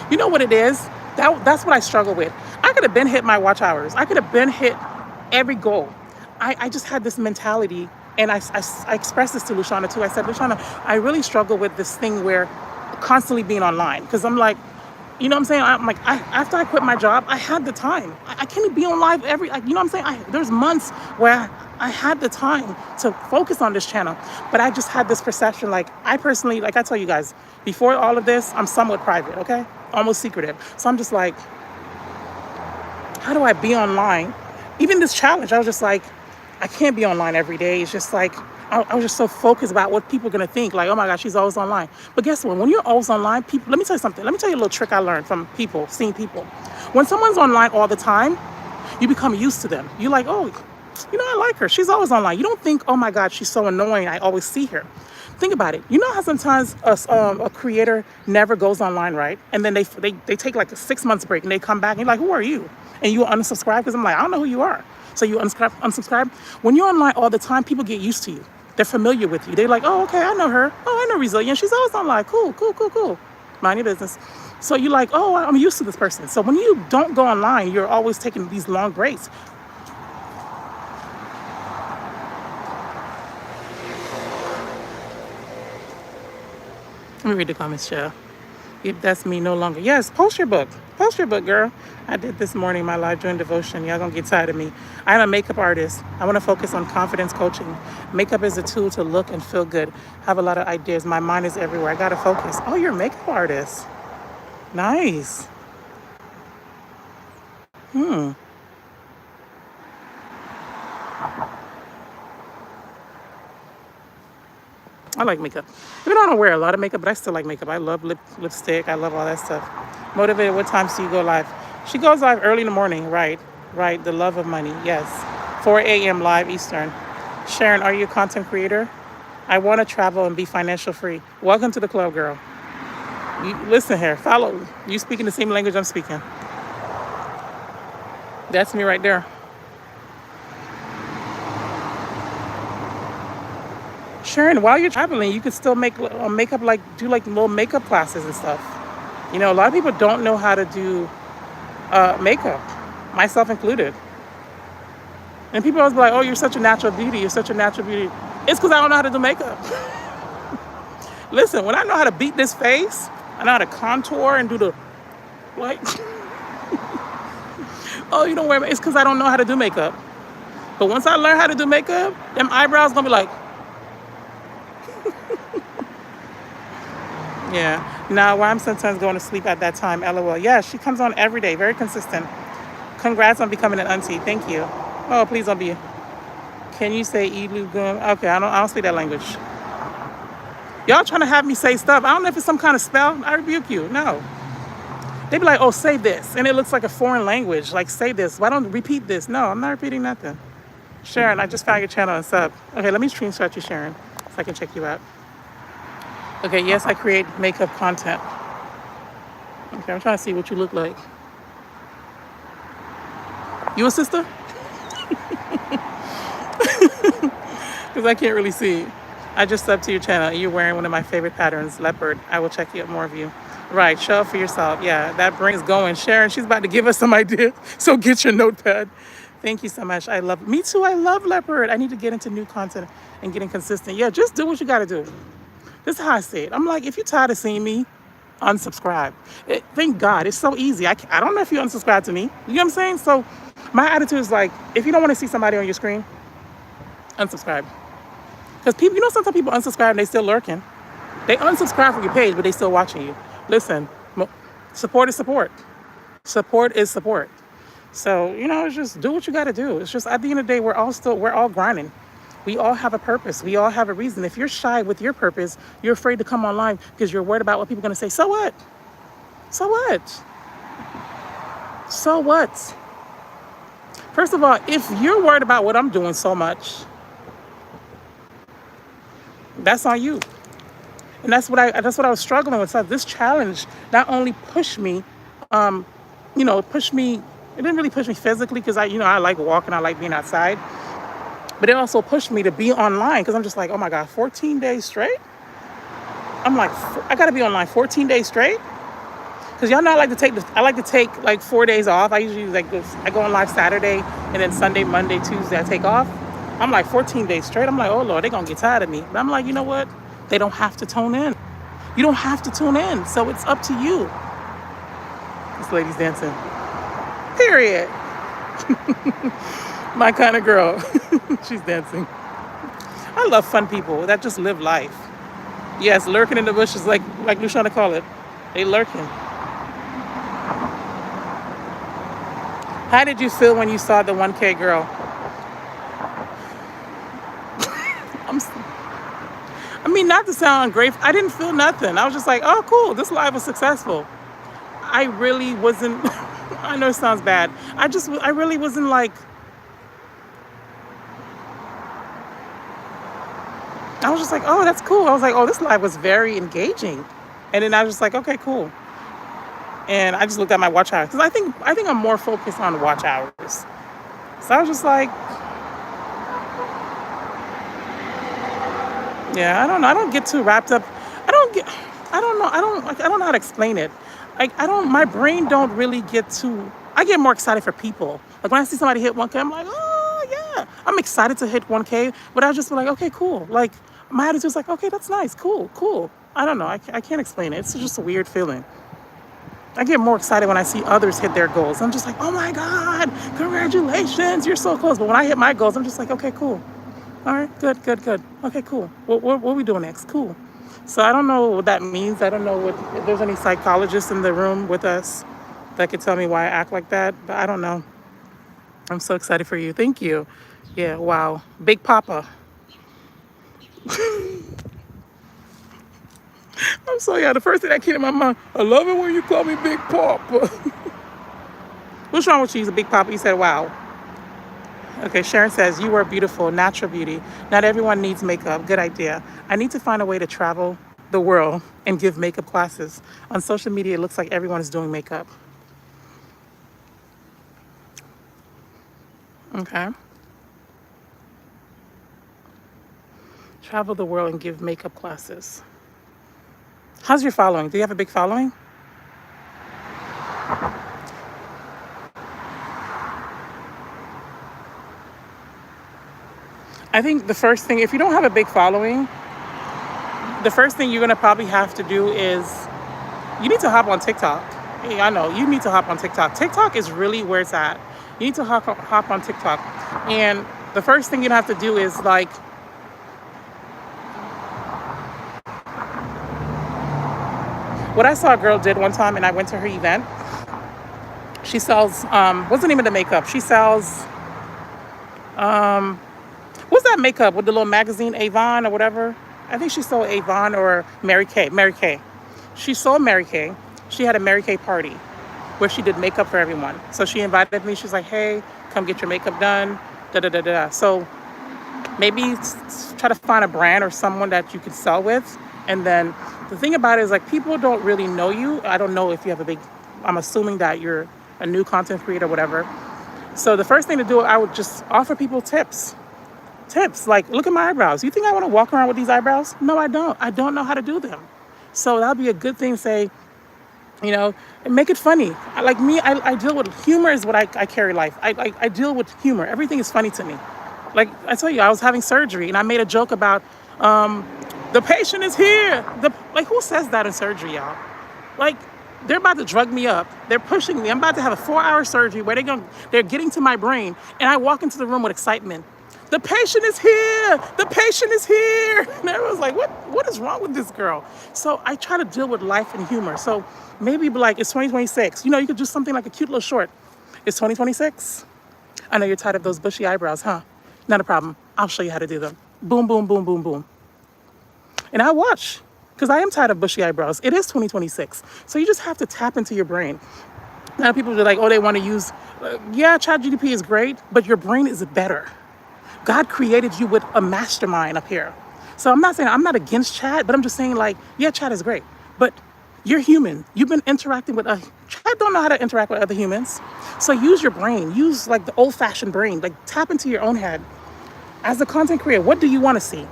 You know what it is? That's what I struggle with. I could have been hit my watch hours. I could have been hit every goal. I just had this mentality, and I expressed this to Lushana too. I said, Lushana, I really struggle with this thing where constantly being online, because I'm like, you know what I'm saying? I'm like, after I quit my job, I had the time. I can't be on live every, like, you know what I'm saying? There's months where I had the time to focus on this channel, but I just had this perception. Like, I personally, like I tell you guys, before all of this, I'm somewhat private, okay? Almost secretive. So I'm just like, how do I be online? Even this challenge, I was just like, I can't be online every day. It's just like, I was just so focused about what people are going to think. Like, oh my gosh, she's always online. But guess what? When you're always online, people, let me tell you something. Let me tell you a little trick I learned from people, seeing people. When someone's online all the time, you become used to them. You're like, oh, you know, I like her. She's always online. You don't think, oh my God, she's so annoying. I always see her. Think about it. You know how sometimes a creator never goes online, right? And then they take like a 6 months break and they come back and you're like, who are you? And you unsubscribe because I'm like, I don't know who you are. So you unsubscribe. When you're online all the time, people get used to you. They're familiar with you. They're like, oh, okay, I know her. Oh, I know Resilient. She's always online. Cool, cool, cool, cool. Mind your business. So you're like, oh, I'm used to this person. So when you don't go online, you're always taking these long breaks. Let me read the comments, Shell. If that's me no longer. Yes, post your book. Post your book, girl. I did this morning, my live joint devotion. Y'all gonna get tired of me. I'm a makeup artist. I want to focus on confidence coaching. Makeup is a tool to look and feel good. I have a lot of ideas. My mind is everywhere. I gotta focus. Oh, you're a makeup artist. Nice. I like makeup. Even though I don't wear a lot of makeup, but I still like makeup. I love lipstick. I love all that stuff. Motivated, what times do you go live? She goes live early in the morning, right? Right, the love of money, yes. 4 a.m. live Eastern. Sharon, are you a content creator? I want to travel and be financial free. Welcome to the club, girl. You, listen here, follow. You speaking the same language I'm speaking. That's me right there. Sharon, while you're traveling, you could still make makeup, like do like little makeup classes and stuff. You know, a lot of people don't know how to do makeup, myself included. And people always be like, oh, you're such a natural beauty. You're such a natural beauty. It's because I don't know how to do makeup. Listen, when I know how to beat this face, I know how to contour and do the, like, oh, you don't wear makeup. It's because I don't know how to do makeup. But once I learn how to do makeup, them eyebrows going to be like, yeah. Now, why I'm sometimes going to sleep at that time, LOL. Yeah, she comes on every day, very consistent. Congrats on becoming an auntie. Thank you. Oh, please don't be. Can you say Ilu Gum? Okay, I don't speak that language. Y'all trying to have me say stuff. I don't know if it's some kind of spell. I rebuke you. No. They be like, oh, say this. And it looks like a foreign language. Like, say this. Why don't repeat this? No, I'm not repeating nothing. Sharon, I just found your channel and sub. Okay, let me screenshot you, Sharon, so I can check you out. Okay, yes, I create makeup content. Okay, I'm trying to see what you look like. You a sister? Because I can't really see. I just subbed to your channel. You're wearing one of my favorite patterns, leopard. I will check you out more of you. Right, show up for yourself. Yeah, that brain's going. Sharon, she's about to give us some ideas. So get your notepad. Thank you so much. I love, me too, I love leopard. I need to get into new content and getting consistent. Yeah, just do what you got to do. This is how I say it. I'm like, if you're tired of seeing me, unsubscribe. Thank God, it's so easy. I don't know if you unsubscribe to me. You know what I'm saying? So my attitude is like, if you don't want to see somebody on your screen, unsubscribe. Because people, you know, sometimes people unsubscribe and they still lurking. They unsubscribe from your page, but they still watching you. Listen, support is support. Support is support. So, you know, it's just do what you got to do. It's just at the end of the day, we're all grinding. We all have a purpose. We all have a reason. If you're shy with your purpose, you're afraid to come online because you're worried about what people are going to say. So what? So what? So what? First of all, if you're worried about what I'm doing so much, that's on you. And that's what I was struggling with. So this challenge not only pushed me, it didn't really push me physically because I like walking, I like being outside. But it also pushed me to be online because I'm just like, oh my God, 14 days straight? I'm like, I got to be online 14 days straight? Cause y'all know I like to take like 4 days off. I usually I go on live Saturday and then Sunday, Monday, Tuesday I take off. I'm like 14 days straight. I'm like, oh Lord, they're gonna get tired of me. But I'm like, you know what? They don't have to tune in. You don't have to tune in. So it's up to you. This lady's dancing. Period. My kind of girl. She's dancing. I love fun people that just live life. Yes, lurking in the bushes, like Luciana call it. They lurking. How did you feel when you saw the 1K girl? I mean, not to sound ungrateful, I didn't feel nothing. I was just like, oh, cool, this live was successful. I really wasn't, I know it sounds bad. I really wasn't like, I was just like, oh, that's cool. I was like, oh, this live was very engaging. And then I was just like, okay, cool. And I just looked at my watch hours because I think I'm more focused on watch hours. So I was just like, yeah, I don't know. I don't get too wrapped up. I don't know. I don't know how to explain it. My brain don't really get too, I get more excited for people. Like when I see somebody hit 1K, I'm like, oh yeah, I'm excited to hit 1K. But I just be like, okay, cool. Like my attitude's like, okay, that's nice. Cool. I don't know. I can't explain it. It's just a weird feeling. I get more excited when I see others hit their goals. I'm just like, oh my God, congratulations, you're so close. But when I hit my goals, I'm just like, okay, cool. All right, good. Okay, cool. What are we doing next? Cool. So I don't know what that means. I don't know if there's any psychologists in the room with us that could tell me why I act like that, but I don't know. I'm so excited for you. Thank you. Yeah, wow. Big Papa. I'm sorry, yeah, the first thing that came to my mind, I love it when you call me Big Papa. What's wrong with you? He's a Big Papa. You said, wow. Okay, Sharon says, you are beautiful, natural beauty. Not everyone needs makeup. Good idea. I need to find a way to travel the world and give makeup classes. On social media, it looks like everyone is doing makeup. Okay. Travel the world and give makeup classes. How's your following? Do you have a big following? I think the first thing, if you don't have a big following, the first thing you're going to probably have to do is you need to hop on TikTok. Hey, I know, you need to hop on TikTok. TikTok is really where it's at. You need to hop on TikTok. And the first thing you're going to have to do is like, what I saw a girl did one time and I went to her event. She sells, what's the name of the makeup? She sells, what's that makeup with the little magazine, Avon or whatever? I think she sold Avon or Mary Kay. She sold Mary Kay. She had a Mary Kay party where she did makeup for everyone. So she invited me. She's like, hey, come get your makeup done. So maybe try to find a brand or someone that you could sell with. And then the thing about it is like people don't really know you. I don't know if you have I'm assuming that you're a new content creator or whatever. So the first thing to do, I would just offer people tips. Like, look at my eyebrows. You think I want to walk around with these eyebrows? No, I don't. I don't know how to do them. So that'll be a good thing to say, you know, and make it funny. I deal with humor is what I carry life. I deal with humor. Everything is funny to me. Like I tell you, I was having surgery and I made a joke about the patient is here. Who says that in surgery, y'all? Like, they're about to drug me up. They're pushing me. I'm about to have a 4-hour surgery where they're getting to my brain. And I walk into the room with excitement. The patient is here. The patient is here. And everyone's like, what is wrong with this girl? So I try to deal with life and humor. So maybe be like, it's 2026. You know, you could do something like a cute little short. It's 2026. I know you're tired of those bushy eyebrows, huh? Not a problem. I'll show you how to do them. Boom, boom, boom, boom, boom. And I watch. Because I am tired of bushy eyebrows. It is 2026. So you just have to tap into your brain. Now people are like, oh, they want to use, ChatGPT is great, but your brain is better. God created you with a mastermind up here. So I'm not saying I'm not against chat, but I'm just saying chat is great. But you're human. You've been interacting with chat don't know how to interact with other humans. So use your brain. Use like the old-fashioned brain. Like tap into your own head. As a content creator, what do you want to see?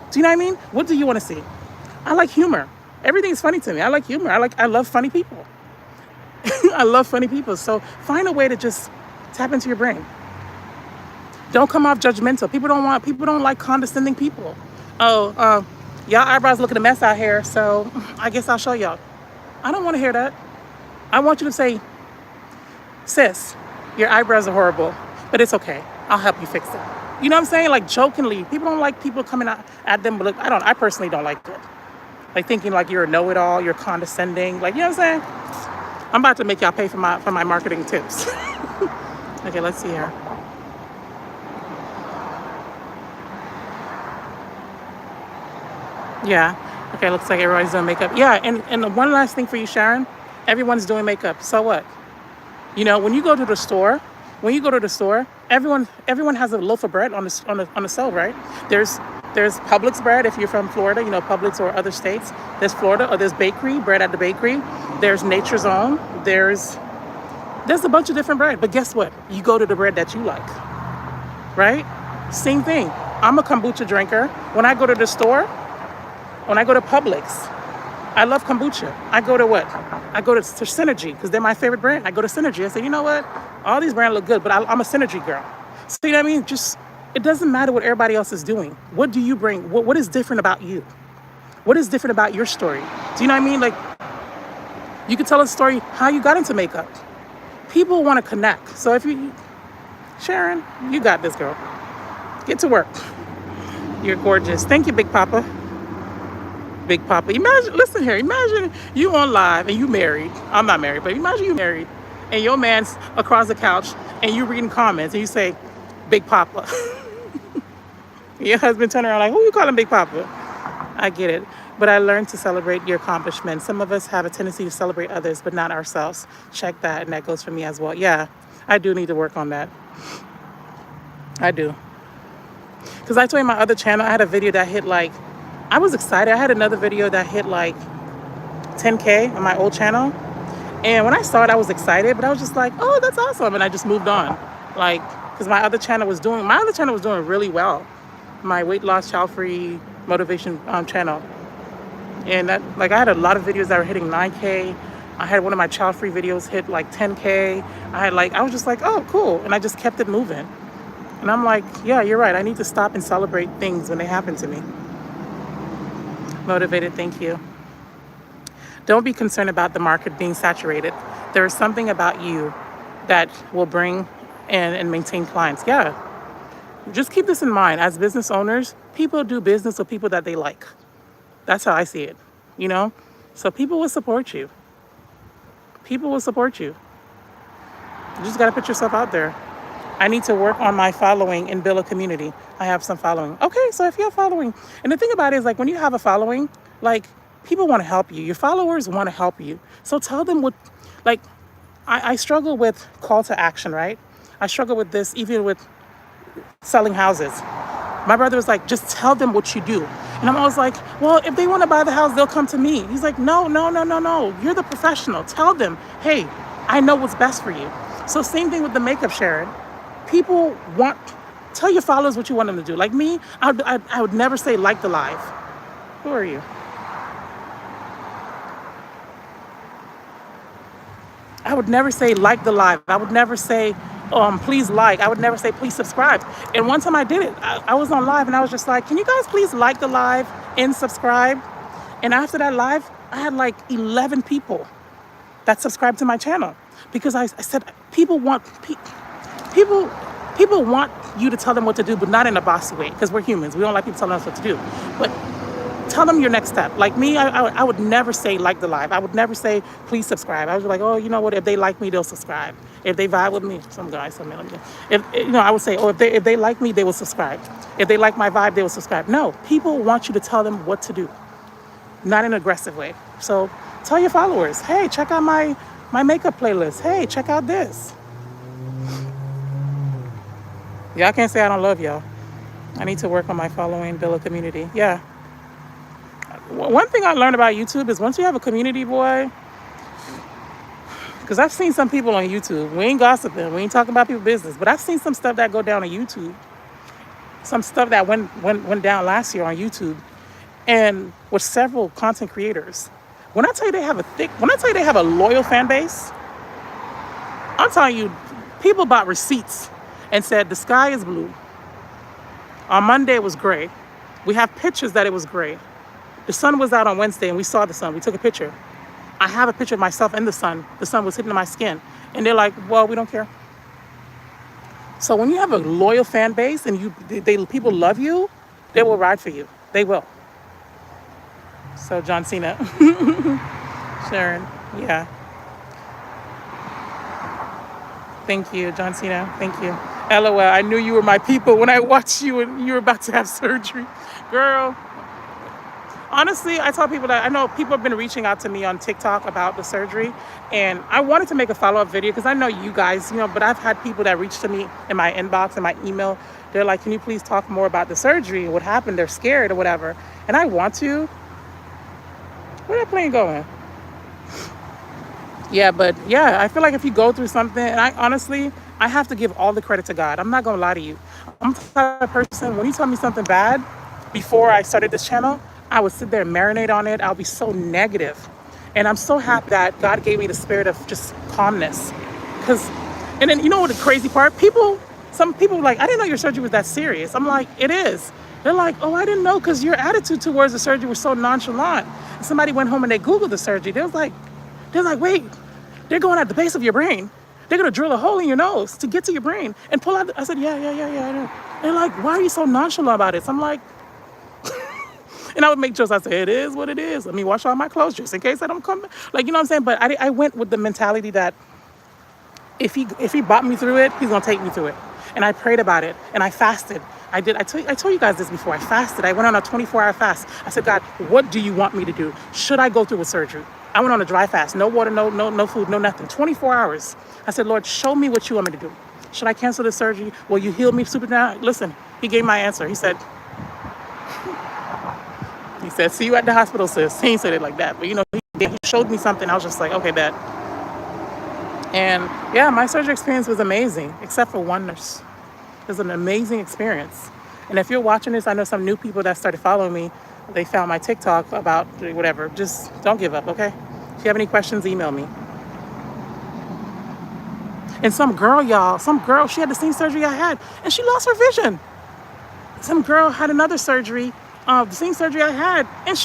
Do you know what I mean? What do you want to see? I like humor. Everything is funny to me. I like humor. I love funny people. I love funny people. So find a way to just tap into your brain. Don't come off judgmental. People don't like condescending people. Oh, y'all eyebrows looking a mess out here, so I guess I'll show y'all. I don't want to hear that. I want you to say, sis, your eyebrows are horrible, but it's okay. I'll help you fix it. You know what I'm saying? Like jokingly. People don't like people coming out at them, but look, I personally don't like it. Like thinking like you're a know-it-all, you're condescending. Like, you know what I'm saying? I'm about to make y'all pay for my marketing tips. Okay, let's see here. Yeah. Okay, looks like everybody's doing makeup. Yeah, and one last thing for you, Sharon. Everyone's doing makeup. So what? You know, when you go to the store, everyone has a loaf of bread on the stove, right? There's Publix bread if you're from Florida, you know, Publix or other states. There's Florida, or there's bakery, bread at the bakery. There's Nature's Own. There's a bunch of different bread. But guess what? You go to the bread that you like, right? Same thing. I'm a kombucha drinker. When I go to the store, when I go to Publix, I love kombucha. I go to what? I go to Synergy because they're my favorite brand. I go to Synergy. I say, you know what? All these brands look good, but I'm a Synergy girl. So you know what I mean? Just, it doesn't matter what everybody else is doing. What do you bring? What is different about you? What is different about your story? Do you know what I mean? Like, you could tell a story how you got into makeup. People want to connect. So Sharon, you got this, girl. Get to work. You're gorgeous. Thank you, Big Papa. Big Papa. Imagine you on live and you married. I'm not married, but imagine you married and your man's across the couch and you reading comments and you say, Big Papa. Your husband turn around like, who you calling Big Papa? I get it. But I learned to celebrate your accomplishments. Some of us have a tendency to celebrate others, but not ourselves. Check that, and that goes for me as well. Yeah, I do need to work on that. I do. Because I told you my other channel, I had a video that hit like, I was excited. I had another video that hit like 10K on my old channel. And when I saw it, I was excited, but I was just like, oh, that's awesome. And I just moved on. Like, because my other channel was doing really well. My weight loss, child-free motivation channel. And that, like, I had a lot of videos that were hitting 9K. I had one of my child-free videos hit like 10K. I was just like, oh, cool. And I just kept it moving. And I'm like, yeah, you're right. I need to stop and celebrate things when they happen to me. Motivated, thank you. Don't be concerned about the market being saturated. There is something about you that will bring and maintain clients. Yeah. Just keep this in mind. As business owners, people do business with people that they like. That's how I see it, you know? So people will support you. People will support you. You just got to put yourself out there. I need to work on my following and build a community. I have some following. Okay, so if you have following, and the thing about it is, like, when you have a following, like, people want to help you. Your followers want to help you. So tell them what, like, I struggle with call to action, right? I struggle with this even with selling houses. My brother was like, just tell them what you do. And I'm always like, well, if they want to buy the house, they'll come to me. He's like, no. You're the professional. Tell them, hey, I know what's best for you. So same thing with the makeup, Sharon. People tell your followers what you want them to do. Like me, I would never say like the live. Who are you? I would never say like the live. I would never say, please like. I would never say, please subscribe. And one time I did it. I was on live and I was just like, can you guys please like the live and subscribe? And after that live, I had like 11 people that subscribed to my channel because I said, people want you to tell them what to do, but not in a bossy way, because we're humans. We don't like people telling us what to do. But tell them your next step. Like me, I would never say like the live. I would never say please subscribe. I was like, oh, you know what? If they like me, they'll subscribe. If they vibe with me, I would say, oh, if they like me, they will subscribe. If they like my vibe, they will subscribe. No, people want you to tell them what to do, not in an aggressive way. So tell your followers, hey, check out my makeup playlist. Hey, check out this. Y'all can't say I don't love y'all. I need to work on my following, build a community. Yeah. One thing I learned about YouTube is once you have a community, boy, because I've seen some people on YouTube. We ain't gossiping. We ain't talking about people's business. But I've seen some stuff that go down on YouTube. Some stuff that went down last year on YouTube. And with several content creators. When I tell you they have a loyal fan base, I'm telling you, people bought receipts and said the sky is blue. On Monday it was gray. We have pictures that it was gray. The sun was out on Wednesday and we saw the sun. We took a picture. I have a picture of myself in the sun. The sun was hitting my skin. And they're like, well, we don't care. So when you have a loyal fan base and people love you, they will ride for you. They will. So John Cena. Sharon, yeah. Thank you, John Cena. Thank you. LOL, I knew you were my people when I watched you and you were about to have surgery. Girl, honestly, I tell people that I know people have been reaching out to me on TikTok about the surgery, and I wanted to make a follow-up video because I know you guys, but I've had people that reach to me in my inbox, in my email. They're like, can you please talk more about the surgery, what happened? They're scared or whatever. And I want to. Where that plane going? Yeah, but yeah, I feel like if you go through something, and I have to give all the credit to God. I'm not going to lie to you. I'm the type of person, when you tell me something bad, before I started this channel, I would sit there and marinate on it. I'll be so negative. And I'm so happy that God gave me the spirit of just calmness. And then, you know what the crazy part? Some people are like, I didn't know your surgery was that serious. I'm like, it is. They're like, oh, I didn't know, because your attitude towards the surgery was so nonchalant. And somebody went home and they Googled the surgery. They're like, wait, they're going at the base of your brain. They're going to drill a hole in your nose to get to your brain and pull out. I said, yeah, I know. They're like, why are you so nonchalant about it? So I'm like, and I would make jokes. I say, it is what it is. Let me wash all my clothes just in case I don't come back. Like, you know what I'm saying? But I went with the mentality that if he brought me through it, he's going to take me through it. And I prayed about it and I fasted. I told you guys this before. I fasted. I went on a 24-hour fast. I said, God, what do you want me to do? Should I go through with surgery? I went on a dry fast. No water, no food, no nothing. 24 hours. I said, Lord, show me what you want me to do. Should I cancel the surgery? Will you heal me super now? Listen, he gave my answer. He said, see you at the hospital, sis. He ain't said it like that. But, he showed me something. I was just like, okay, Dad. And, yeah, my surgery experience was amazing, except for one nurse. It was an amazing experience. And if you're watching this, I know some new people that started following me. They found my TikTok about whatever. Just don't give up, okay? If you have any questions, email me. And some girl, she had the same surgery I had, and she lost her vision. Some girl had another surgery, the same surgery I had, and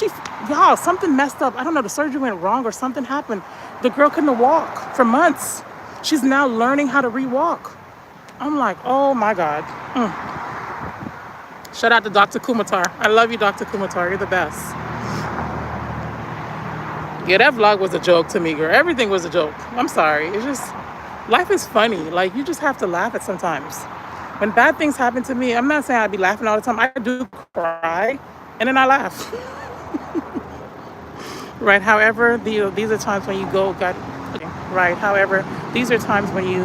something messed up. I don't know, the surgery went wrong or something happened. The girl couldn't walk for months. She's now learning how to re-walk. I'm like, oh my God. Shout out to Dr. Kumatar. I love you, Dr. Kumatar. You're the best. Yeah, that vlog was a joke to me, girl. Everything was a joke. I'm sorry. It's just, life is funny. Like, you just have to laugh at sometimes. When bad things happen to me, I'm not saying I'd be laughing all the time. I do cry, and then I laugh. Right? However, these are times when you these are times when you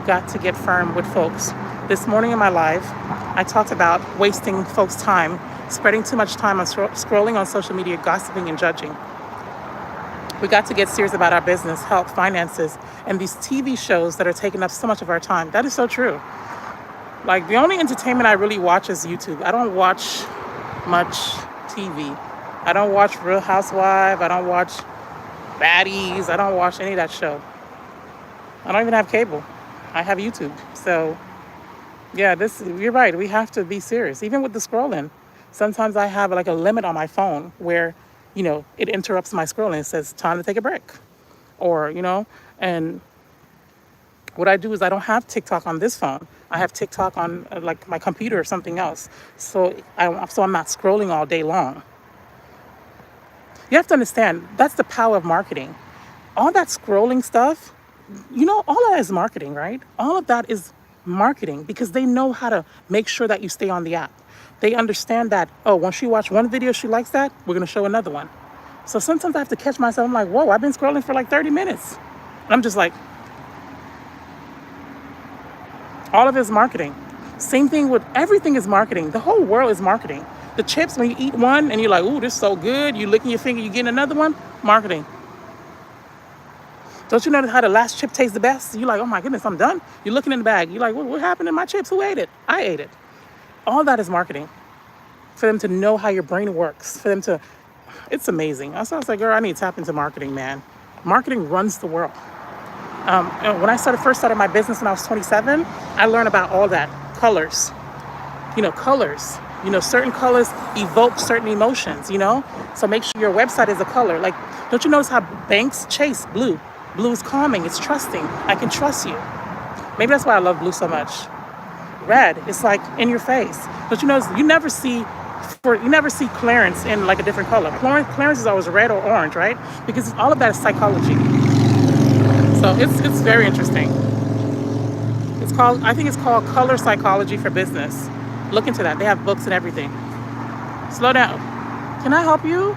got to get firm with folks. This morning in my live, I talked about wasting folks' time, spending too much time on scrolling on social media, gossiping and judging. We got to get serious about our business, health, finances, and these TV shows that are taking up so much of our time. That is so true. Like, the only entertainment I really watch is YouTube. I don't watch much TV. I don't watch Real Housewives. I don't watch Baddies. I don't watch any of that show. I don't even have cable. I have YouTube. So, yeah, you're right. We have to be serious. Even with the scrolling, sometimes I have like a limit on my phone where, it interrupts my scrolling. It says, time to take a break. Or, and what I do is I don't have TikTok on this phone. I have TikTok on like my computer or something else. So I'm not scrolling all day long. You have to understand, that's the power of marketing. All that scrolling stuff, all of that is marketing, right? All of that is marketing because they know how to make sure that you stay on the app. They understand that, once you watch one video, she likes that, we're going to show another one. So sometimes I have to catch myself. I'm like, whoa, I've been scrolling for like 30 minutes. And I'm just like, all of it is marketing. Same thing with everything is marketing. The whole world is marketing. The chips, when you eat one and you're like, ooh, this is so good. You licking your finger, you getting another one. Marketing. Don't you know how the last chip tastes the best? You're like, oh my goodness, I'm done. You're looking in the bag. You're like, what happened to my chips? Who ate it? I ate it. All that is marketing. For them to know how your brain works. For them to, it's amazing. I was like, girl, I need to tap into marketing, man. Marketing runs the world. When I first started my business when I was 27, I learned about all that. Colors, colors. Certain colors evoke certain emotions, So make sure your website is a color. Like, don't you notice how banks chase blue? Blue is calming, it's trusting. I can trust you. Maybe that's why I love blue so much. Red, it's like in your face. Don't you notice you never see clearance in like a different color. Clearance is always red or orange, right? Because all of that is psychology. So it's very interesting. I think it's called color psychology for business. Look into that. They have books and everything. Slow down. Can I help you?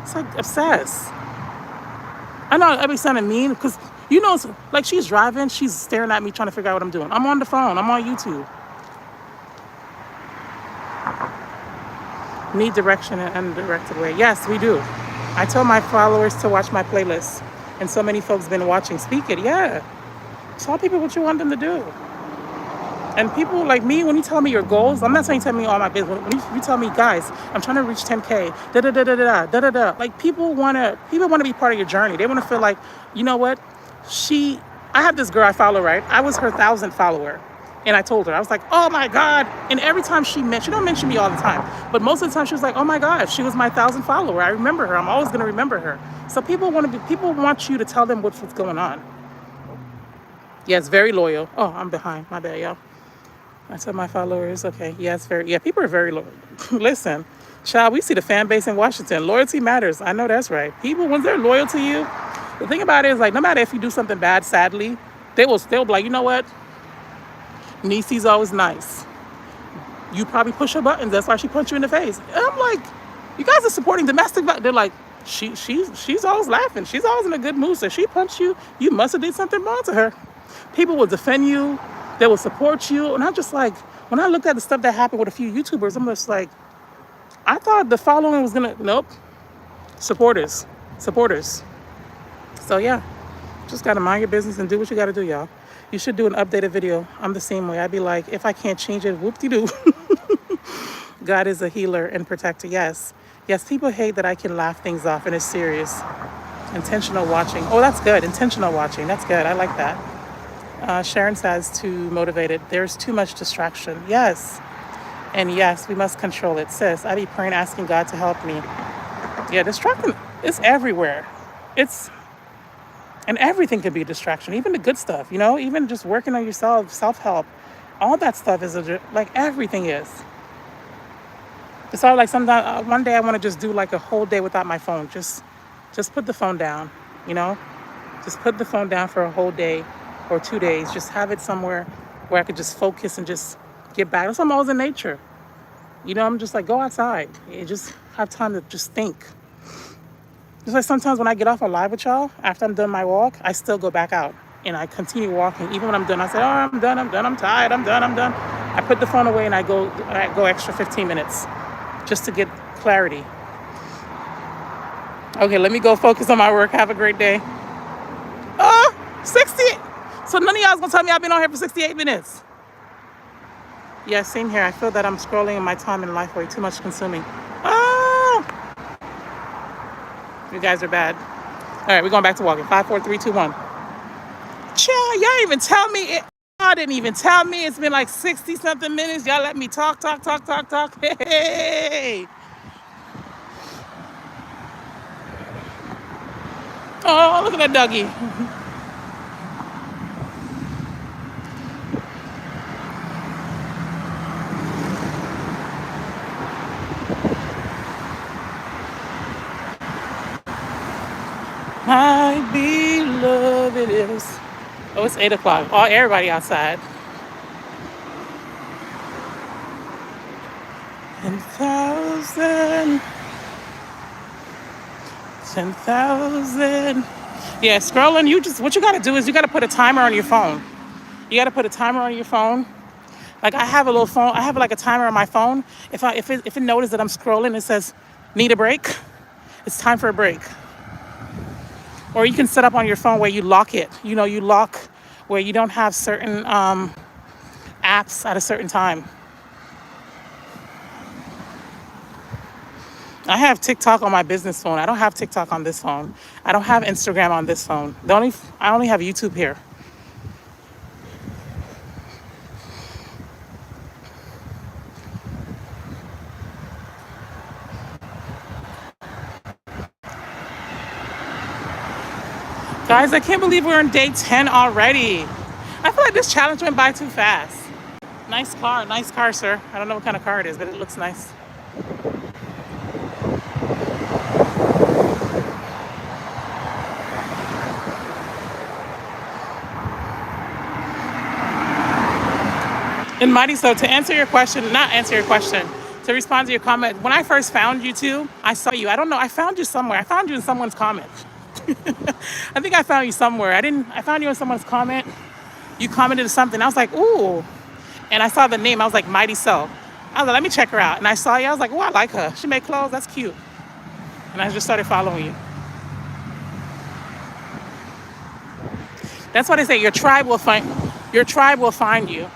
It's like obsessed. I know I be sounding mean because it's like she's driving, she's staring at me trying to figure out what I'm doing. I'm on the phone, I'm on YouTube. Need direction in an undirected way. Yes, we do. I tell my followers to watch my playlist, and so many folks been watching. Speak it, yeah. Tell people what you want them to do. And people like me, when you tell me your goals, I'm not saying tell me all my business. When you tell me, guys, I'm trying to reach 10K, da da da da da da da da. Like people wanna be part of your journey. They wanna feel like, you know what? I have this girl I follow, right? I was her 1,000th follower. And I told her, I was like, oh my God. And every time she don't mention me all the time, but most of the time she was like, oh my God, she was my 1,000th follower. I remember her. I'm always gonna remember her. So people want you to tell them what's going on. Yes, very loyal. Oh, I'm behind. My bad, y'all. I tell my followers, okay, yes, people are very loyal. Listen, child, we see the fan base in Washington. Loyalty matters. I know that's right. People, when they're loyal to you, the thing about it is like, no matter if you do something bad, sadly, they'll be like, you know what? Niecy's always nice. You probably push her buttons. That's why she punched you in the face. And I'm like, you guys are supporting domestic violence. They're like, she's always laughing. She's always in a good mood. So she punched you. You must have did something wrong to her. People will defend you. They will support you. And I'm just like, when I looked at the stuff that happened with a few YouTubers, I'm just like, I thought the following was nope. Supporters. So yeah, just gotta mind your business and do what you gotta do, y'all. You should do an updated video. I'm the same way. I'd be like, if I can't change it, whoop-de-doo. God is a healer and protector. Yes, people hate that I can laugh things off and it's serious. Intentional watching. Oh, that's good. Intentional watching. That's good. I like that. Sharon says too motivated. There's too much distraction. Yes. And yes, we must control it. Sis, I be praying, asking God to help me. Yeah, distraction is everywhere. And everything can be a distraction. Even the good stuff, even just working on yourself, self-help. All that stuff is like everything is. It's all like sometimes one day I want to just do like a whole day without my phone. Just put the phone down, Just put the phone down for a whole day or 2 days. Just have it somewhere where I could just focus and just get back. That's why I'm always in nature. I'm just like, go outside. You just have time to just think. Just like sometimes when I get off on live with y'all, after I'm done my walk, I still go back out and I continue walking. Even when I'm done, I say, oh, I'm done, I'm tired, I'm done. I put the phone away and I go extra 15 minutes just to get clarity. Okay, let me go focus on my work. Have a great day. 60. So none of y'all's gonna tell me I've been on here for 68 minutes. Yeah, same here. I feel that I'm scrolling in my time in life way too much consuming. You guys are bad. All right, we're going back to walking. 5, 4, 3, 2, 1. Child, y'all even tell me it. Y'all didn't even tell me. It's been like 60 something minutes. Y'all let me talk. Hey. Oh, look at that doggy. My beloved is. Oh, it's 8 o'clock. Oh, everybody outside. 10,000. 10,000. Yeah, scrolling. What you gotta do is you gotta put a timer on your phone. Like I have a little phone. I have like a timer on my phone. If it notices that I'm scrolling, it says need a break. It's time for a break. Or you can set up on your phone where you lock it. You lock where you don't have certain apps at a certain time. I have TikTok on my business phone. I don't have TikTok on this phone. I don't have Instagram on this phone. I only have YouTube here. Guys, I can't believe we're on day 10 already. I feel like this challenge went by too fast. Nice car, sir. I don't know what kind of car it is, but it looks nice. And Mighty, so to answer your question, not answer your question, to respond to your comment, when I first found you too, I saw you. I don't know, I found you somewhere. I found you in someone's comment. I think I found you somewhere. I found you in someone's comment. You commented something. I was like, ooh. And I saw the name. I was like, Mighty So. I was like, let me check her out. And I saw you. I was like, oh, I like her. She made clothes. That's cute. And I just started following you. That's why they say your tribe will find you.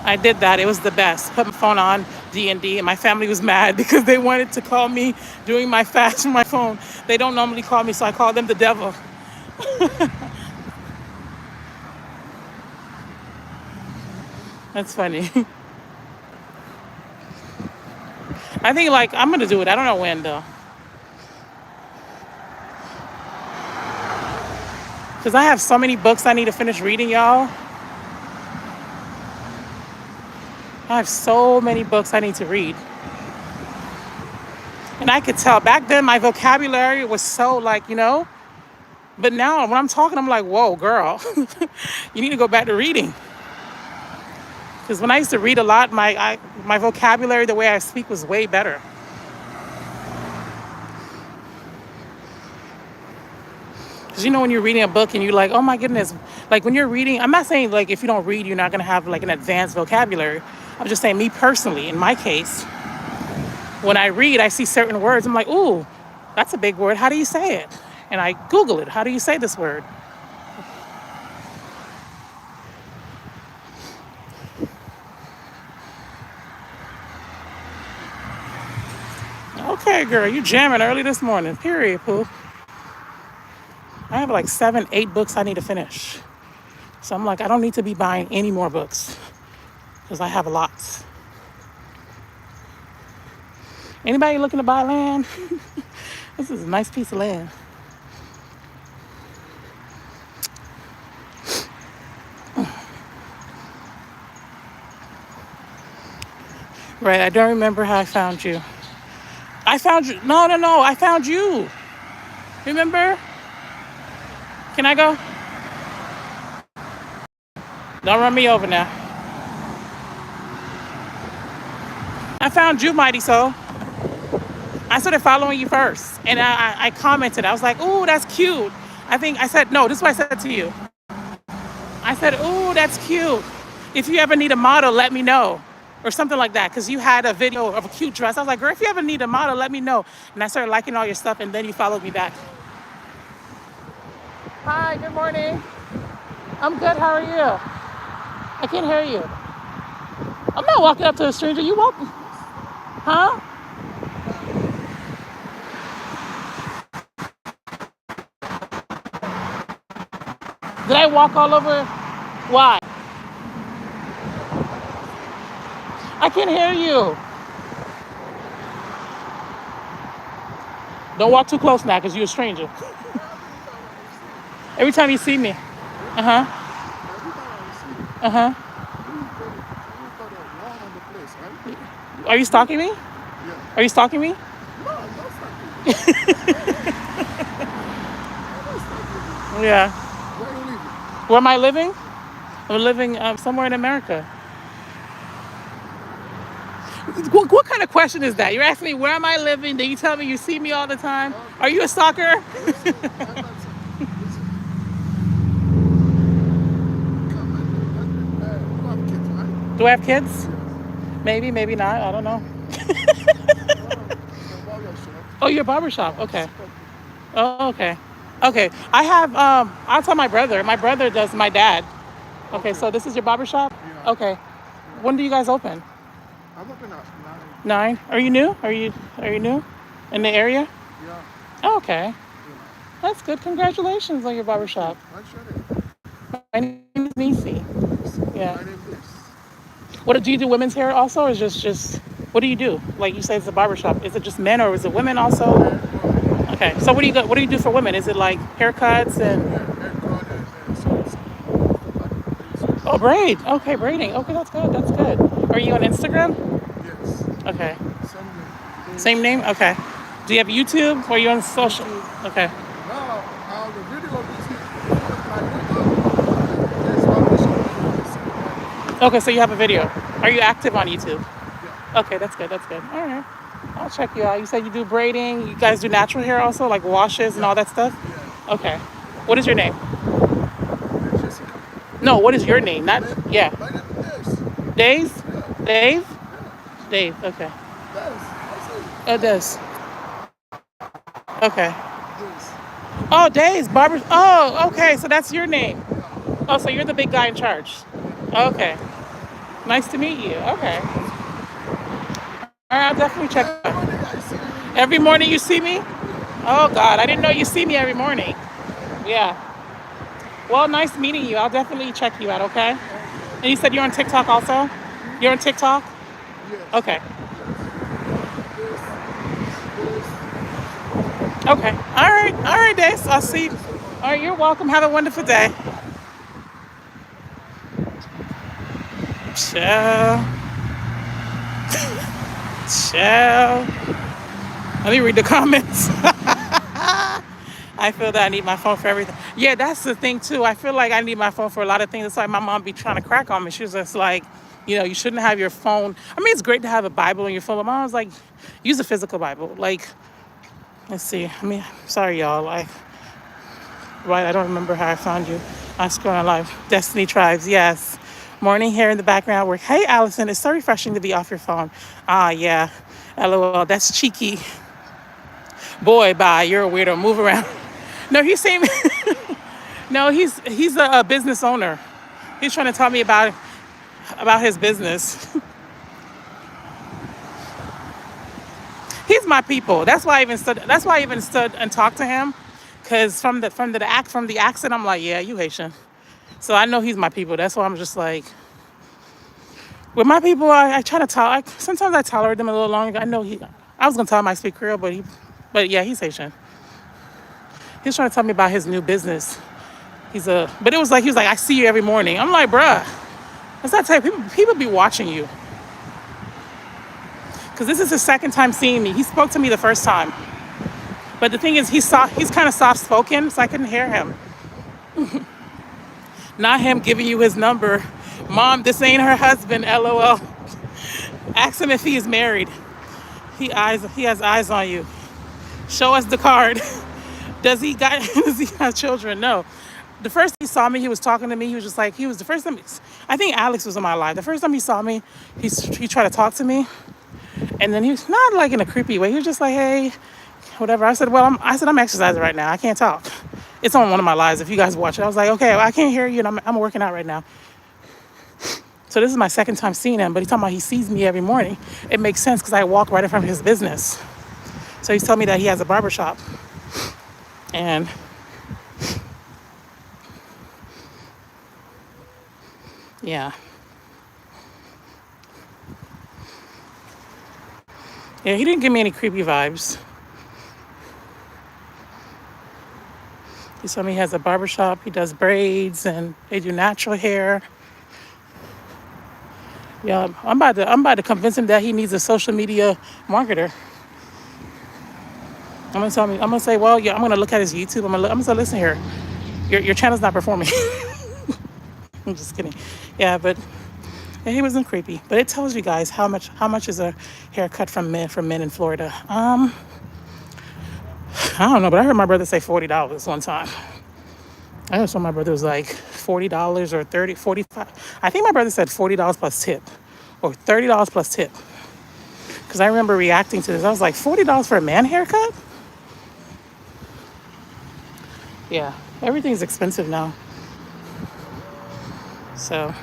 I did that. It was the best. Put my phone on D&D, and my family was mad because they wanted to call me during my fast from my phone. They don't normally call me, so I call them the devil. That's funny. I think like I'm gonna do it. I don't know when though. Because I have so many books I need to finish reading, y'all. I have so many books I need to read. And I could tell back then my vocabulary was so like, but now when I'm talking, I'm like, whoa, girl, you need to go back to reading. Because when I used to read a lot, my vocabulary, the way I speak was way better. Because when you're reading a book and you're like, oh my goodness, like when you're reading, I'm not saying like if you don't read, you're not going to have like an advanced vocabulary. I'm just saying me personally, in my case, when I read, I see certain words. I'm like, ooh, that's a big word. How do you say it? And I Google it. How do you say this word? Okay, girl, you jamming early this morning. Period, Pooh. I have like 7, 8 books I need to finish. So I'm like, I don't need to be buying any more books because I have lots. Anybody looking to buy land? This is a nice piece of land. Right, I don't remember how I found you. I found you. No, I found you. Remember? Can I go? Don't run me over now. I found you, Mighty So. I started following you first. And I commented. I was like, ooh, that's cute. I said, no, this is what I said to you. I said, ooh, that's cute. If you ever need a model, let me know. Or something like that. Because you had a video of a cute dress. I was like, girl, if you ever need a model, let me know. And I started liking all your stuff. And then you followed me back. Hi, good morning. I'm good. How are you? I can't hear you. I'm not walking up to a stranger. You walk. Huh? Did I walk all over? Why? I can't hear you. Don't walk too close now because you're a stranger. Every time you see me. Uh-huh. Uh-huh. Are you stalking me? Are you stalking me? Yeah. Where am I living? I'm living somewhere in America. What kind of question is that? You're asking me where am I living? Then you tell me you see me all the time. Are you a stalker? Do I have kids? Maybe, maybe not. I don't know. Oh, you're a barbershop. Okay. Oh, okay. Okay. I have, I'll tell my brother. My brother does my dad. Okay, so this is your barbershop? Okay. When do you guys open?
I'm open at 9.
9. Are you new? Are you new in the area?
Yeah.
Oh, okay.
Yeah.
That's good. Congratulations on your
Thank you.
barbershop.
What's your name?
My name is Nisi.
Lucy.
Yeah.
My name is.
What do you do? Women's hair also, or is just what do you do? Like you said, it's a barbershop. Is it just men or is it women also?
Men, woman.
Okay. So what do you got? What do you do for women? Is it like haircuts and
Yeah, haircut and some stuff like braids.
oh braid? Okay, braiding. Okay, that's good. That's good. Are you on Instagram?
Yes.
Okay.
Same name.
Same
Page.
name. Okay. Do you have YouTube? Or are you on social?
YouTube.
Okay.
Now, the video is my video. There's always a video. I send it my video.
Okay. So you have a video. Are you active on YouTube?
Yeah.
Okay, that's good. That's good. All right. I'll check you out. You said you do braiding. You guys do natural hair also, like washes and all
Yeah.
that stuff?
Yeah.
Okay. What is your name?
Jessica.
No, what is your name? Not,
Name?
yeah.
My name is Des.
Days?
Yeah.
Dave?
Yeah.
Dave, okay.
Des. I say
Oh, Des. Okay.
Des.
Oh, Days, Barber. Oh, okay. So that's your name.
Yeah.
Oh, so you're the big guy in charge.
Yeah.
Okay. Nice to meet you. Okay.
Nice to meet you.
All right, I'll definitely check
Every
it out.
morning I see you in the
Every
video.
morning you see me?
Yeah.
Oh, God. I didn't know you see me every morning. Yeah. Well, nice meeting you. I'll definitely check you out, okay?
Okay.
And you said you're on TikTok also?
Hmm?
You're on TikTok?
Yes.
Okay.
Yes. This. This.
Okay. All right. All right, Days. I'll see you.
Thank you so much.
All right. You're welcome. Have a wonderful day. Ciao. Ciao. Let me read the comments. I feel that I need my phone for everything. Yeah, that's the thing too. I feel like I need my phone for a lot of things. It's like my mom be trying to crack on me. She was just like, you shouldn't have your phone. I mean, it's great to have a Bible on your phone, but mom was like, use a physical Bible. Like, let's see. I mean, sorry, y'all. Like, right, I don't remember how I found you. I'm scrolling live. Destiny Tribes, yes. Morning here in the background work. Hey, Allison, it's so refreshing to be off your phone. Ah, yeah. LOL, that's cheeky. Boy, bye. You're a weirdo. Move around. No, he's saying, no, he's a business owner. He's trying to tell me about his business. He's my people. That's why I even stood. That's why I even stood and talked to him, because from the accent, I'm like, yeah, you Haitian. So I know he's my people. That's why I'm just like, with my people, I try to talk. Sometimes I tolerate them a little longer. I know he. I was gonna tell him I speak Creole, but yeah, he's Haitian. He's trying to tell me about his new business. But it was like he was like, I see you every morning. I'm like, bruh, that's that type. People be watching you, because this is his second time seeing me. He spoke to me the first time, but the thing is, he's kind of soft spoken, so I couldn't hear him. Not him giving you his number. Mom, this ain't her husband. LOL. Ask him if he is married. He has eyes on you. Show us the card. Does he have children? No. The first time he saw me, he was talking to me. He was just like, he was the first time. I think Alex was in my life. The first time he saw me, he tried to talk to me, and then he was not like in a creepy way. He was just like, hey, whatever. I said, well, I'm exercising right now. I can't talk. It's on one of my lives. If you guys watch it, I was like, okay, well, I can't hear you, and I'm working out right now. So this is my second time seeing him, but he's talking about he sees me every morning. It makes sense because I walk right in front of his business. So he's telling me that he has a barbershop. And yeah. Yeah, he didn't give me any creepy vibes. He told me he has a barbershop, he does braids and they do natural hair. Yeah, I'm about to convince him that he needs a social media marketer. I'm gonna say, well, yeah, I'm gonna look at his YouTube. I'm gonna say, listen here, your channel's not performing. I'm just kidding. Yeah, but yeah, he wasn't creepy. But it tells you guys how much is a haircut from men in Florida. I don't know, but I heard my brother say $40 one time. I heard my brother was like $40 or 30, 45. I think my brother said $40 plus tip, or $30 plus tip. Because I remember reacting to this. I was like, $40 for a man haircut? Yeah, everything's expensive now. So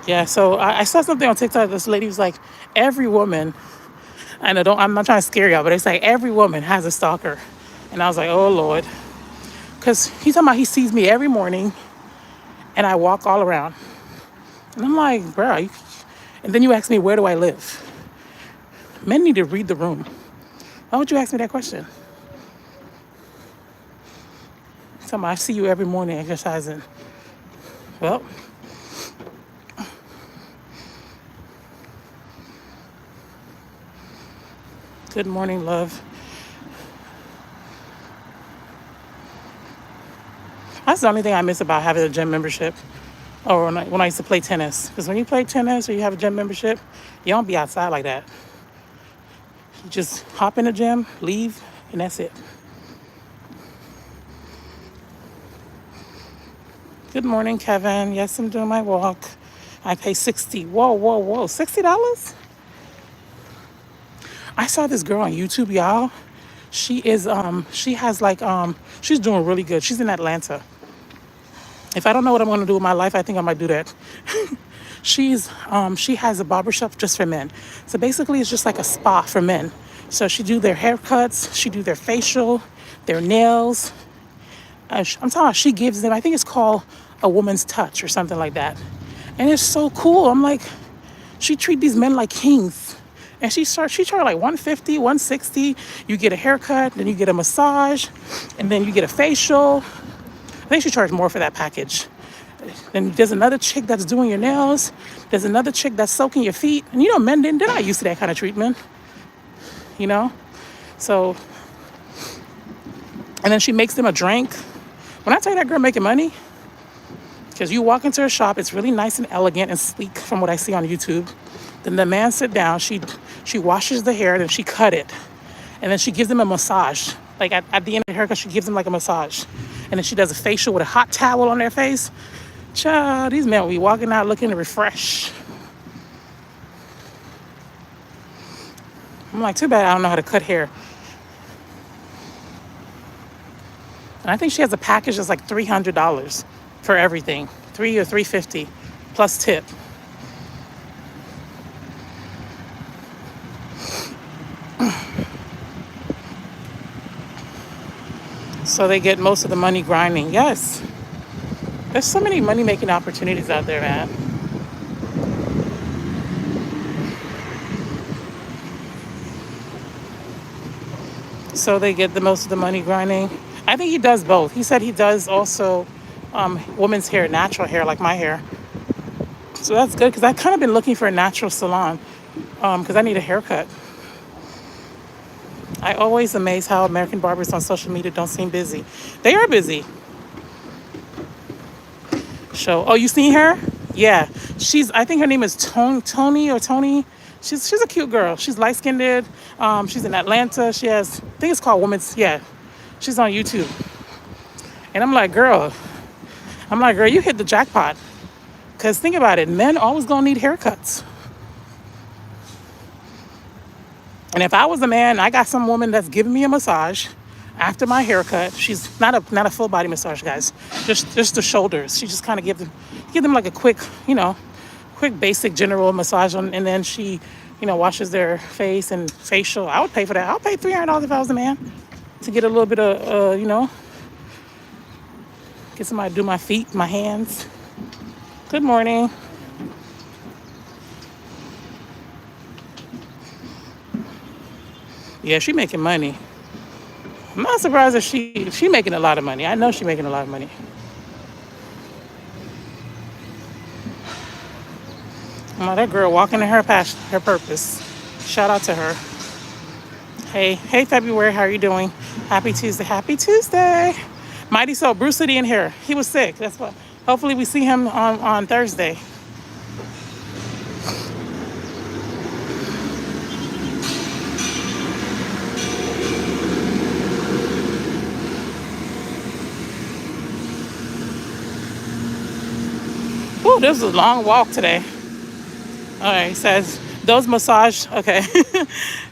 Yeah, so I saw something on TikTok. This lady was like, every woman, and I'm not trying to scare y'all, but it's like every woman has a stalker. And I was like, oh Lord. Because he's talking about he sees me every morning and I walk all around. And I'm like, bro, and then you ask me, where do I live? Men need to read the room. Why would you ask me that question? He's talking about, I see you every morning exercising. Well, good morning, love. That's the only thing I miss about having a gym membership. Or when I used to play tennis. Because when you play tennis or you have a gym membership, you don't be outside like that. You just hop in the gym, leave, and that's it. Good morning, Kevin. Yes, I'm doing my walk. I pay 60. Whoa, whoa, whoa. $60? I saw this girl on YouTube, y'all. She has like, she's doing really good. She's in Atlanta. If I don't know what I'm gonna do with my life, I think I might do that. She has a barbershop just for men. So basically it's just like a spa for men. So she do their haircuts, she do their facial, their nails. I'm talking about she gives them, I think it's called a woman's touch or something like that. And it's so cool. I'm like, she treat these men like kings. And she charge like 150, 160. You get a haircut, then you get a massage, and then you get a facial. I think she charged more for that package. Then there's another chick that's doing your nails. There's another chick that's soaking your feet. And you know, men, they're not used to that kind of treatment, you know? So, and then she makes them a drink. When I tell you that girl making money, because you walk into her shop, it's really nice and elegant and sleek from what I see on YouTube. Then the man sit down, she washes the hair, then she cut it. And then she gives them a massage. Like at the end of the haircut, she gives them like a massage. And then she does a facial with a hot towel on their face. Child, these men will be walking out looking to refresh. I'm like, too bad I don't know how to cut hair. And I think she has a package that's like $300 for everything. $300 or $350 plus tip. So they get most of the money grinding. Yes. There's so many money-making opportunities out there, man. So they get the most of the money grinding. I think he does both. He said he does also women's hair, natural hair, like my hair. So that's good because I've kind of been looking for a natural salon because I need a haircut. I always amaze how American barbers on social media don't seem busy. They are busy. Oh, you seen her? Yeah. I think her name is Tony or Tony. She's a cute girl. She's light-skinned. She's in Atlanta. I think it's called Women's, yeah. She's on YouTube. And I'm like, girl, you hit the jackpot. Because think about it, men always gonna need haircuts. And if I was a man, I got some woman that's giving me a massage after my haircut. She's not a full body massage, guys. Just the shoulders. She just kind of give them like a quick, quick basic general massage and then she, washes their face and facial. I would pay for that. I'll pay $300 if I was a man to get a little bit of, get somebody to do my feet, my hands. Good morning. Yeah, she making money. I'm not surprised that she making a lot of money. I know she making a lot of money. Oh, that girl walking in her passion, her purpose. Shout out to her. Hey, February, how are you doing? Happy Tuesday. Happy Tuesday. Mighty Soul, Bruce Lee in here. He was sick. That's what. Hopefully we see him on Thursday. Ooh, this is a long walk today. All right, it says those massage, okay.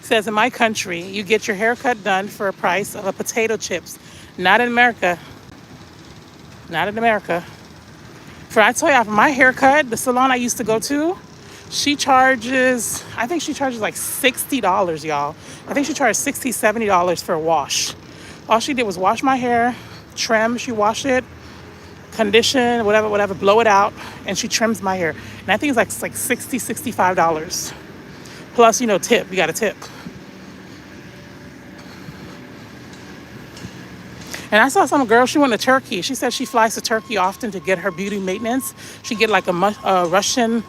Says in my country, you get your haircut done for a price of a potato chips. Not in America. Not in America. I told you, for my haircut, the salon I used to go to, I think she charges like $60, y'all. I think she charged $60, $70 for a wash. All she did was wash my hair, trim, she washed it, condition, whatever, whatever, blow it out, and she trims my hair. And I think it's like $60, $65. Plus, tip, you got a tip. And I saw some girl, she went to Turkey. She said she flies to Turkey often to get her beauty maintenance. She get like a Russian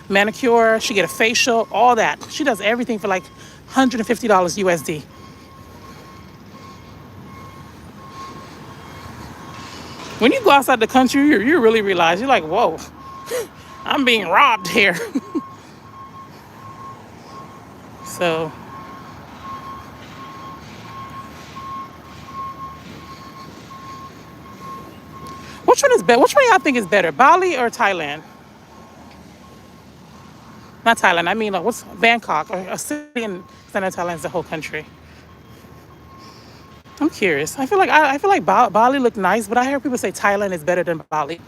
manicure, she get a facial, all that. She does everything for like $150 USD. When you go outside the country, you really realize, you're like, whoa, I'm being robbed here. So, which one is better? Which one y'all think is better, Bali or Thailand? Not Thailand, I mean, like, what's Bangkok, or a city in Center Thailand is the whole country. I'm curious. I feel like Bali looked nice, but I hear people say Thailand is better than Bali.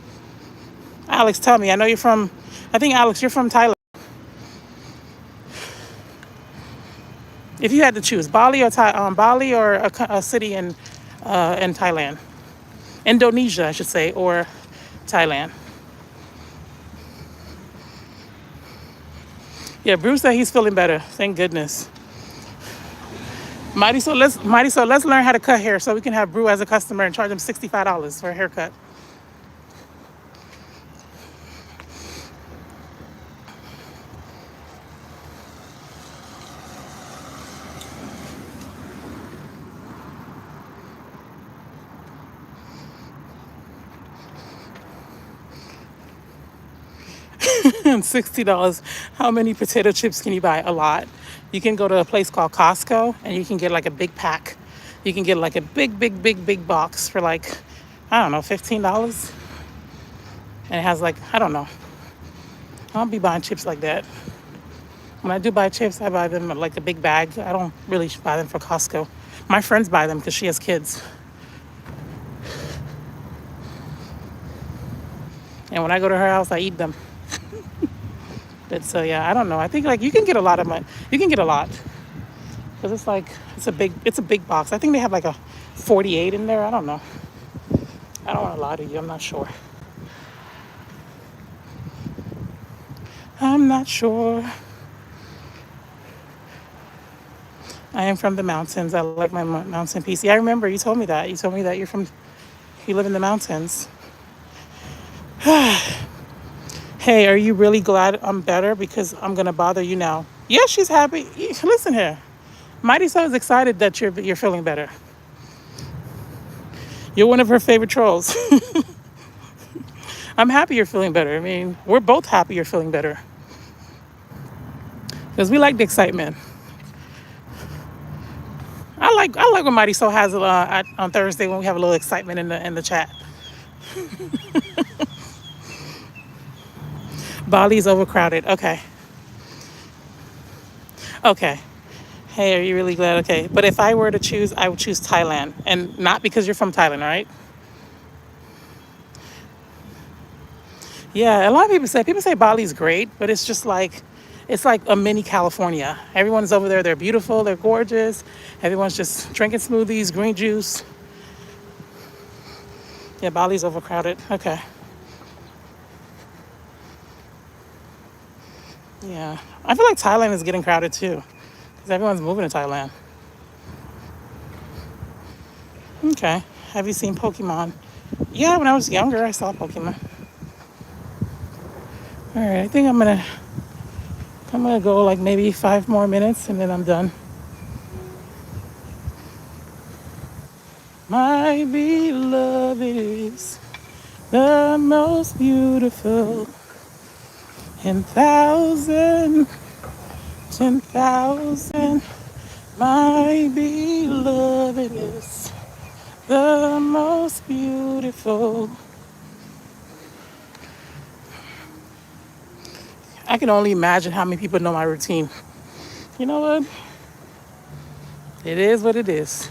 Alex, tell me. I know you're from. I think Alex, you're from Thailand. If you had to choose Bali or a city in Thailand, Indonesia, I should say, or Thailand. Yeah, Bruce said he's feeling better. Thank goodness. Mighty so let's learn how to cut hair so we can have Brew as a customer and charge him $65 for a haircut. And $60. How many potato chips can you buy? A lot. You can go to a place called Costco and you can get like a big pack. You can get like a big box for like, I don't know, $15. And it has like, I don't know. I don't be buying chips like that. When I do buy chips, I buy them like a big bag. I don't really buy them for Costco. My friends buy them because she has kids. And when I go to her house, I eat them. But so yeah, I don't know. I think like you can get a lot of money. You can get a lot because it's a big box. I think they have like a 48 in there. I don't know. I don't want to lie to you. I'm not sure. I'm not sure. I am from the mountains. I like my mountain peace. Yeah, I remember you told me that. You told me that you live in the mountains. Hey, are you really glad I'm better? Because I'm gonna bother you now. Yeah, she's happy. Listen here. Mighty So is excited that you're feeling better. You're one of her favorite trolls. I'm happy you're feeling better. I mean, we're both happy you're feeling better. Because we like the excitement. I like when Mighty So has on Thursday when we have a little excitement in the chat. Bali's overcrowded. Okay. Okay. Hey, are you really glad? Okay. But if I were to choose, I would choose Thailand. And not because you're from Thailand, right? Yeah, a lot of people say Bali's great, but it's like a mini California. Everyone's over there, they're beautiful, they're gorgeous. Everyone's just drinking smoothies, green juice. Yeah, Bali's overcrowded. Okay. Yeah. I feel like Thailand is getting crowded too. Because everyone's moving to Thailand. Okay. Have you seen Pokemon? Yeah, when I was younger, I saw Pokemon. All right, I think I'm gonna go like maybe 5 more minutes and then I'm done. My beloved is the most beautiful in thousand, 10,000. My beloved is the most beautiful. I can only imagine how many people know my routine. You know what? It is what it is.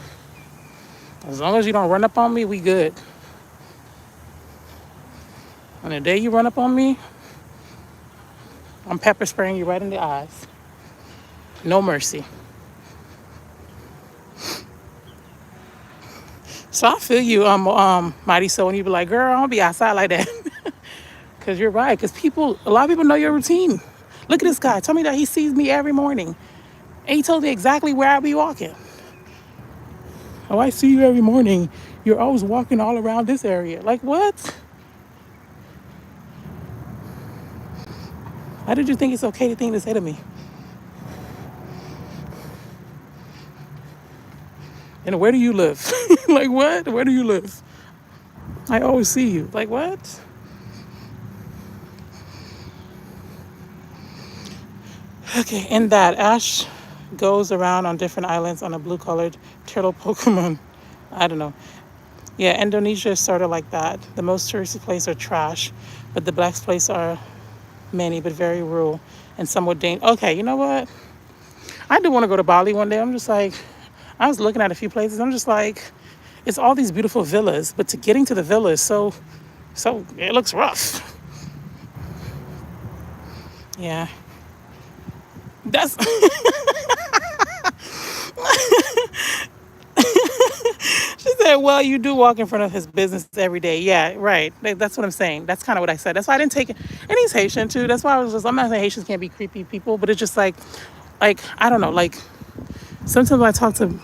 As long as you don't run up on me, we good. And the day you run up on me, I'm pepper spraying you right in the eyes. No mercy. So I feel you, Mighty. So when you be like, girl, I don't be outside like that. Because you're right. Because a lot of people know your routine. Look at this guy. Tell me that he sees me every morning. And he told me exactly where I be walking. Oh, I see you every morning. You're always walking all around this area. Like, what? Why did you think it's okay to say to me? And where do you live? Like, what? Where do you live? I always see you. Like, what? Okay, in that, Ash goes around on different islands on a blue colored turtle Pokemon. I don't know. Yeah, Indonesia is sort of like that. The most touristy places are trash, but the best places are many, but very rural and somewhat dangerous. Okay, you know what? I do want to go to Bali one day. I'm just like, I was looking at a few places. I'm just like, it's all these beautiful villas, but to getting to the villas, so it looks rough. Yeah, that's She said, well, you do walk in front of his business every day. Yeah, right. That's what I'm saying. That's kind of what I said. That's why I didn't take it. And he's Haitian too. That's why I'm not saying Haitians can't be creepy people, but it's just like, I don't know, like sometimes when I talk to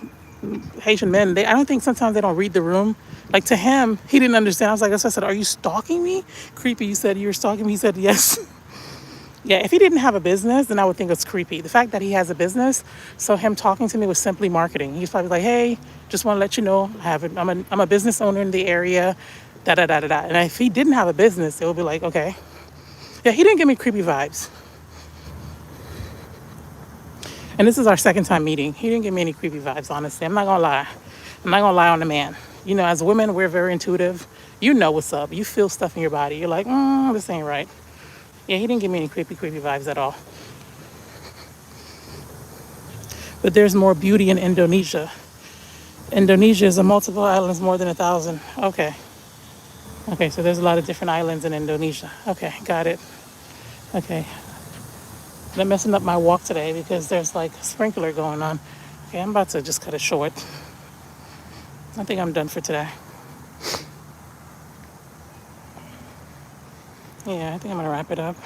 Haitian men, I don't think sometimes they don't read the room. Like to him, he didn't understand. I was like, that's why I said, are you stalking me? Creepy. You said you were stalking me. He said, yes. Yeah, if he didn't have a business, then I would think it's creepy. The fact that he has a business, so him talking to me was simply marketing. He's probably like, "Hey, just want to let you know, I'm a business owner in the area, da da da da da." And if he didn't have a business, it would be like, okay, yeah, he didn't give me creepy vibes. And this is our second time meeting. He didn't give me any creepy vibes, honestly. I'm not gonna lie. I'm not gonna lie on the man. You know, as women, we're very intuitive. You know what's up. You feel stuff in your body. You're like, this ain't right. Yeah, he didn't give me any creepy vibes at all. But there's more beauty in Indonesia. Indonesia is a multiple islands, more than 1,000. Okay. Okay, so there's a lot of different islands in Indonesia. Okay, got it. Okay. I'm messing up my walk today because there's like a sprinkler going on. Okay, I'm about to just cut it short. I think I'm done for today. Yeah, I think I'm gonna wrap it up.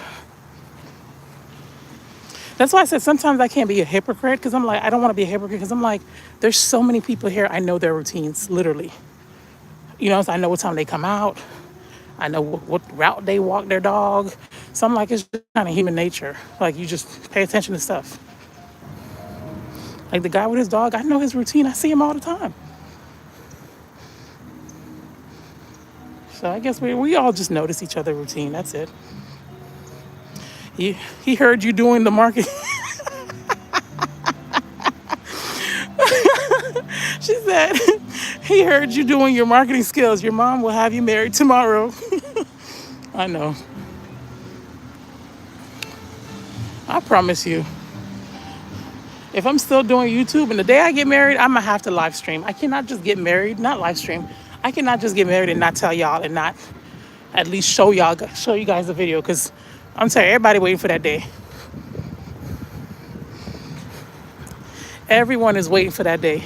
That's why I said sometimes I can't be a hypocrite because I'm like, I don't want to be a hypocrite because I'm like, there's so many people here. I know their routines, literally. You know, so I know what time they come out. I know what route they walk their dog. So I'm like, it's just kind of human nature. Like, you just pay attention to stuff. Like the guy with his dog, I know his routine. I see him all the time. So I guess we all just notice each other's routine. That's it. He heard you doing the market. She said, he heard you doing your marketing skills. Your mom will have you married tomorrow. I know. I promise you. If I'm still doing YouTube and the day I get married, I'm going to have to live stream. I cannot just get married, not live stream. I cannot just get married and not tell y'all and not at least show you guys the video because I'm telling you, everybody waiting for that day. Everyone is waiting for that day.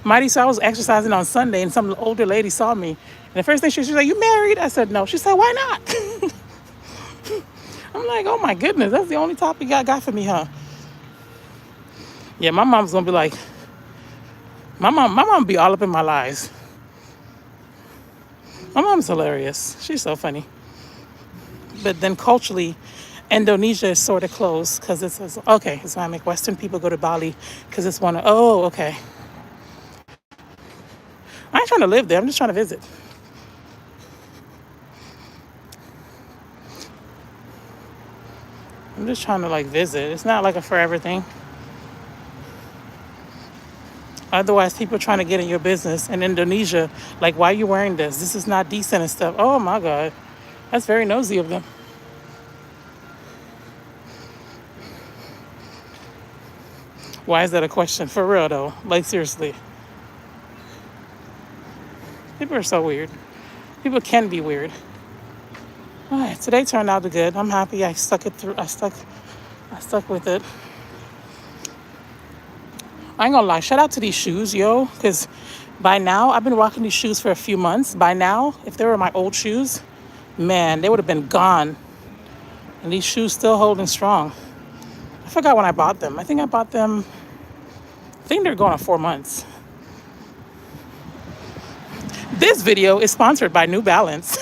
Mighty, so I was exercising on Sunday and some older lady saw me. And the first thing she was like, you married? I said, no. She said, why not? I'm like, oh my goodness, that's the only topic y'all got for me, huh? Yeah, my mom's gonna be like, my mom be all up in my lies. My mom's hilarious. She's so funny. But then culturally, Indonesia is sort of closed because it's okay. It's why I make Western people go to Bali because it's one of, oh, okay. I ain't trying to live there. I'm just trying to visit. I'm just trying to like visit. It's not like a forever thing. Otherwise, people trying to get in your business in Indonesia, like, why are you wearing this? This is not decent and stuff. Oh my God. That's very nosy of them. Why is that a question? For real though. Like seriously. People are so weird. People can be weird. All right, today turned out good. I'm happy I stuck it through. I stuck with it. I ain't gonna lie, shout out to these shoes, yo, because by now, I've been rocking these shoes for a few months. By now, if they were my old shoes, man, they would have been gone. And these shoes still holding strong. I forgot when I bought them. I think they're going on 4 months. This video is sponsored by New Balance.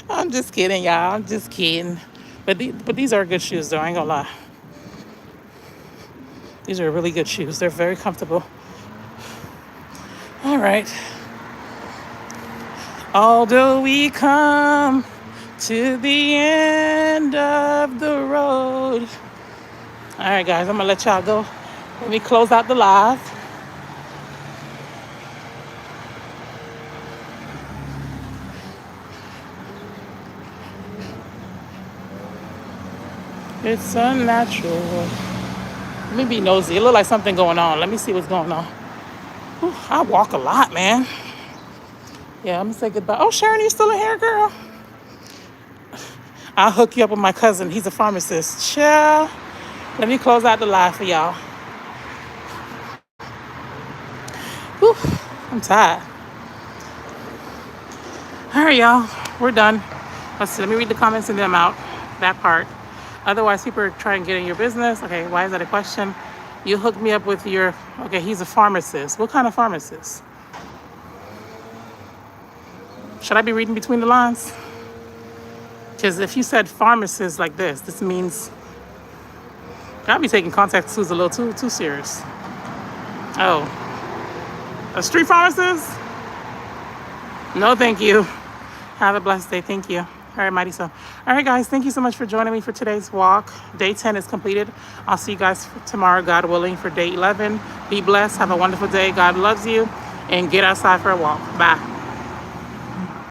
I'm just kidding, y'all. I'm just kidding. But these are good shoes, though. I ain't gonna lie. These are really good shoes. They're very comfortable. All right. Although we come to the end of the road. All right, guys, I'm gonna let y'all go. Let me close out the live. It's unnatural. Let me be nosy. It look like something going on. Let me see what's going on. Whew, I walk a lot, man. Yeah, I'm gonna say goodbye. Oh, Sharon, you still in here, girl? I'll hook you up with my cousin. He's a pharmacist. Chill. Let me close out the live for y'all. Whew, I'm tired. All right, y'all. We're done. Let's see. Let me read the comments and then I'm out. That part. Otherwise, people are trying to get in your business. Okay, why is that a question? You hook me up with your... Okay, he's a pharmacist. What kind of pharmacist? Should I be reading between the lines? Because if you said pharmacist like this means... I'll be taking contact clues a little too serious. Oh. A street pharmacist? No, thank you. Have a blessed day. Thank you. All right, mighty so. All right, guys. Thank you so much for joining me for today's walk. Day 10 is completed. I'll see you guys tomorrow, God willing, for day 11. Be blessed. Have a wonderful day. God loves you. And get outside for a walk. Bye.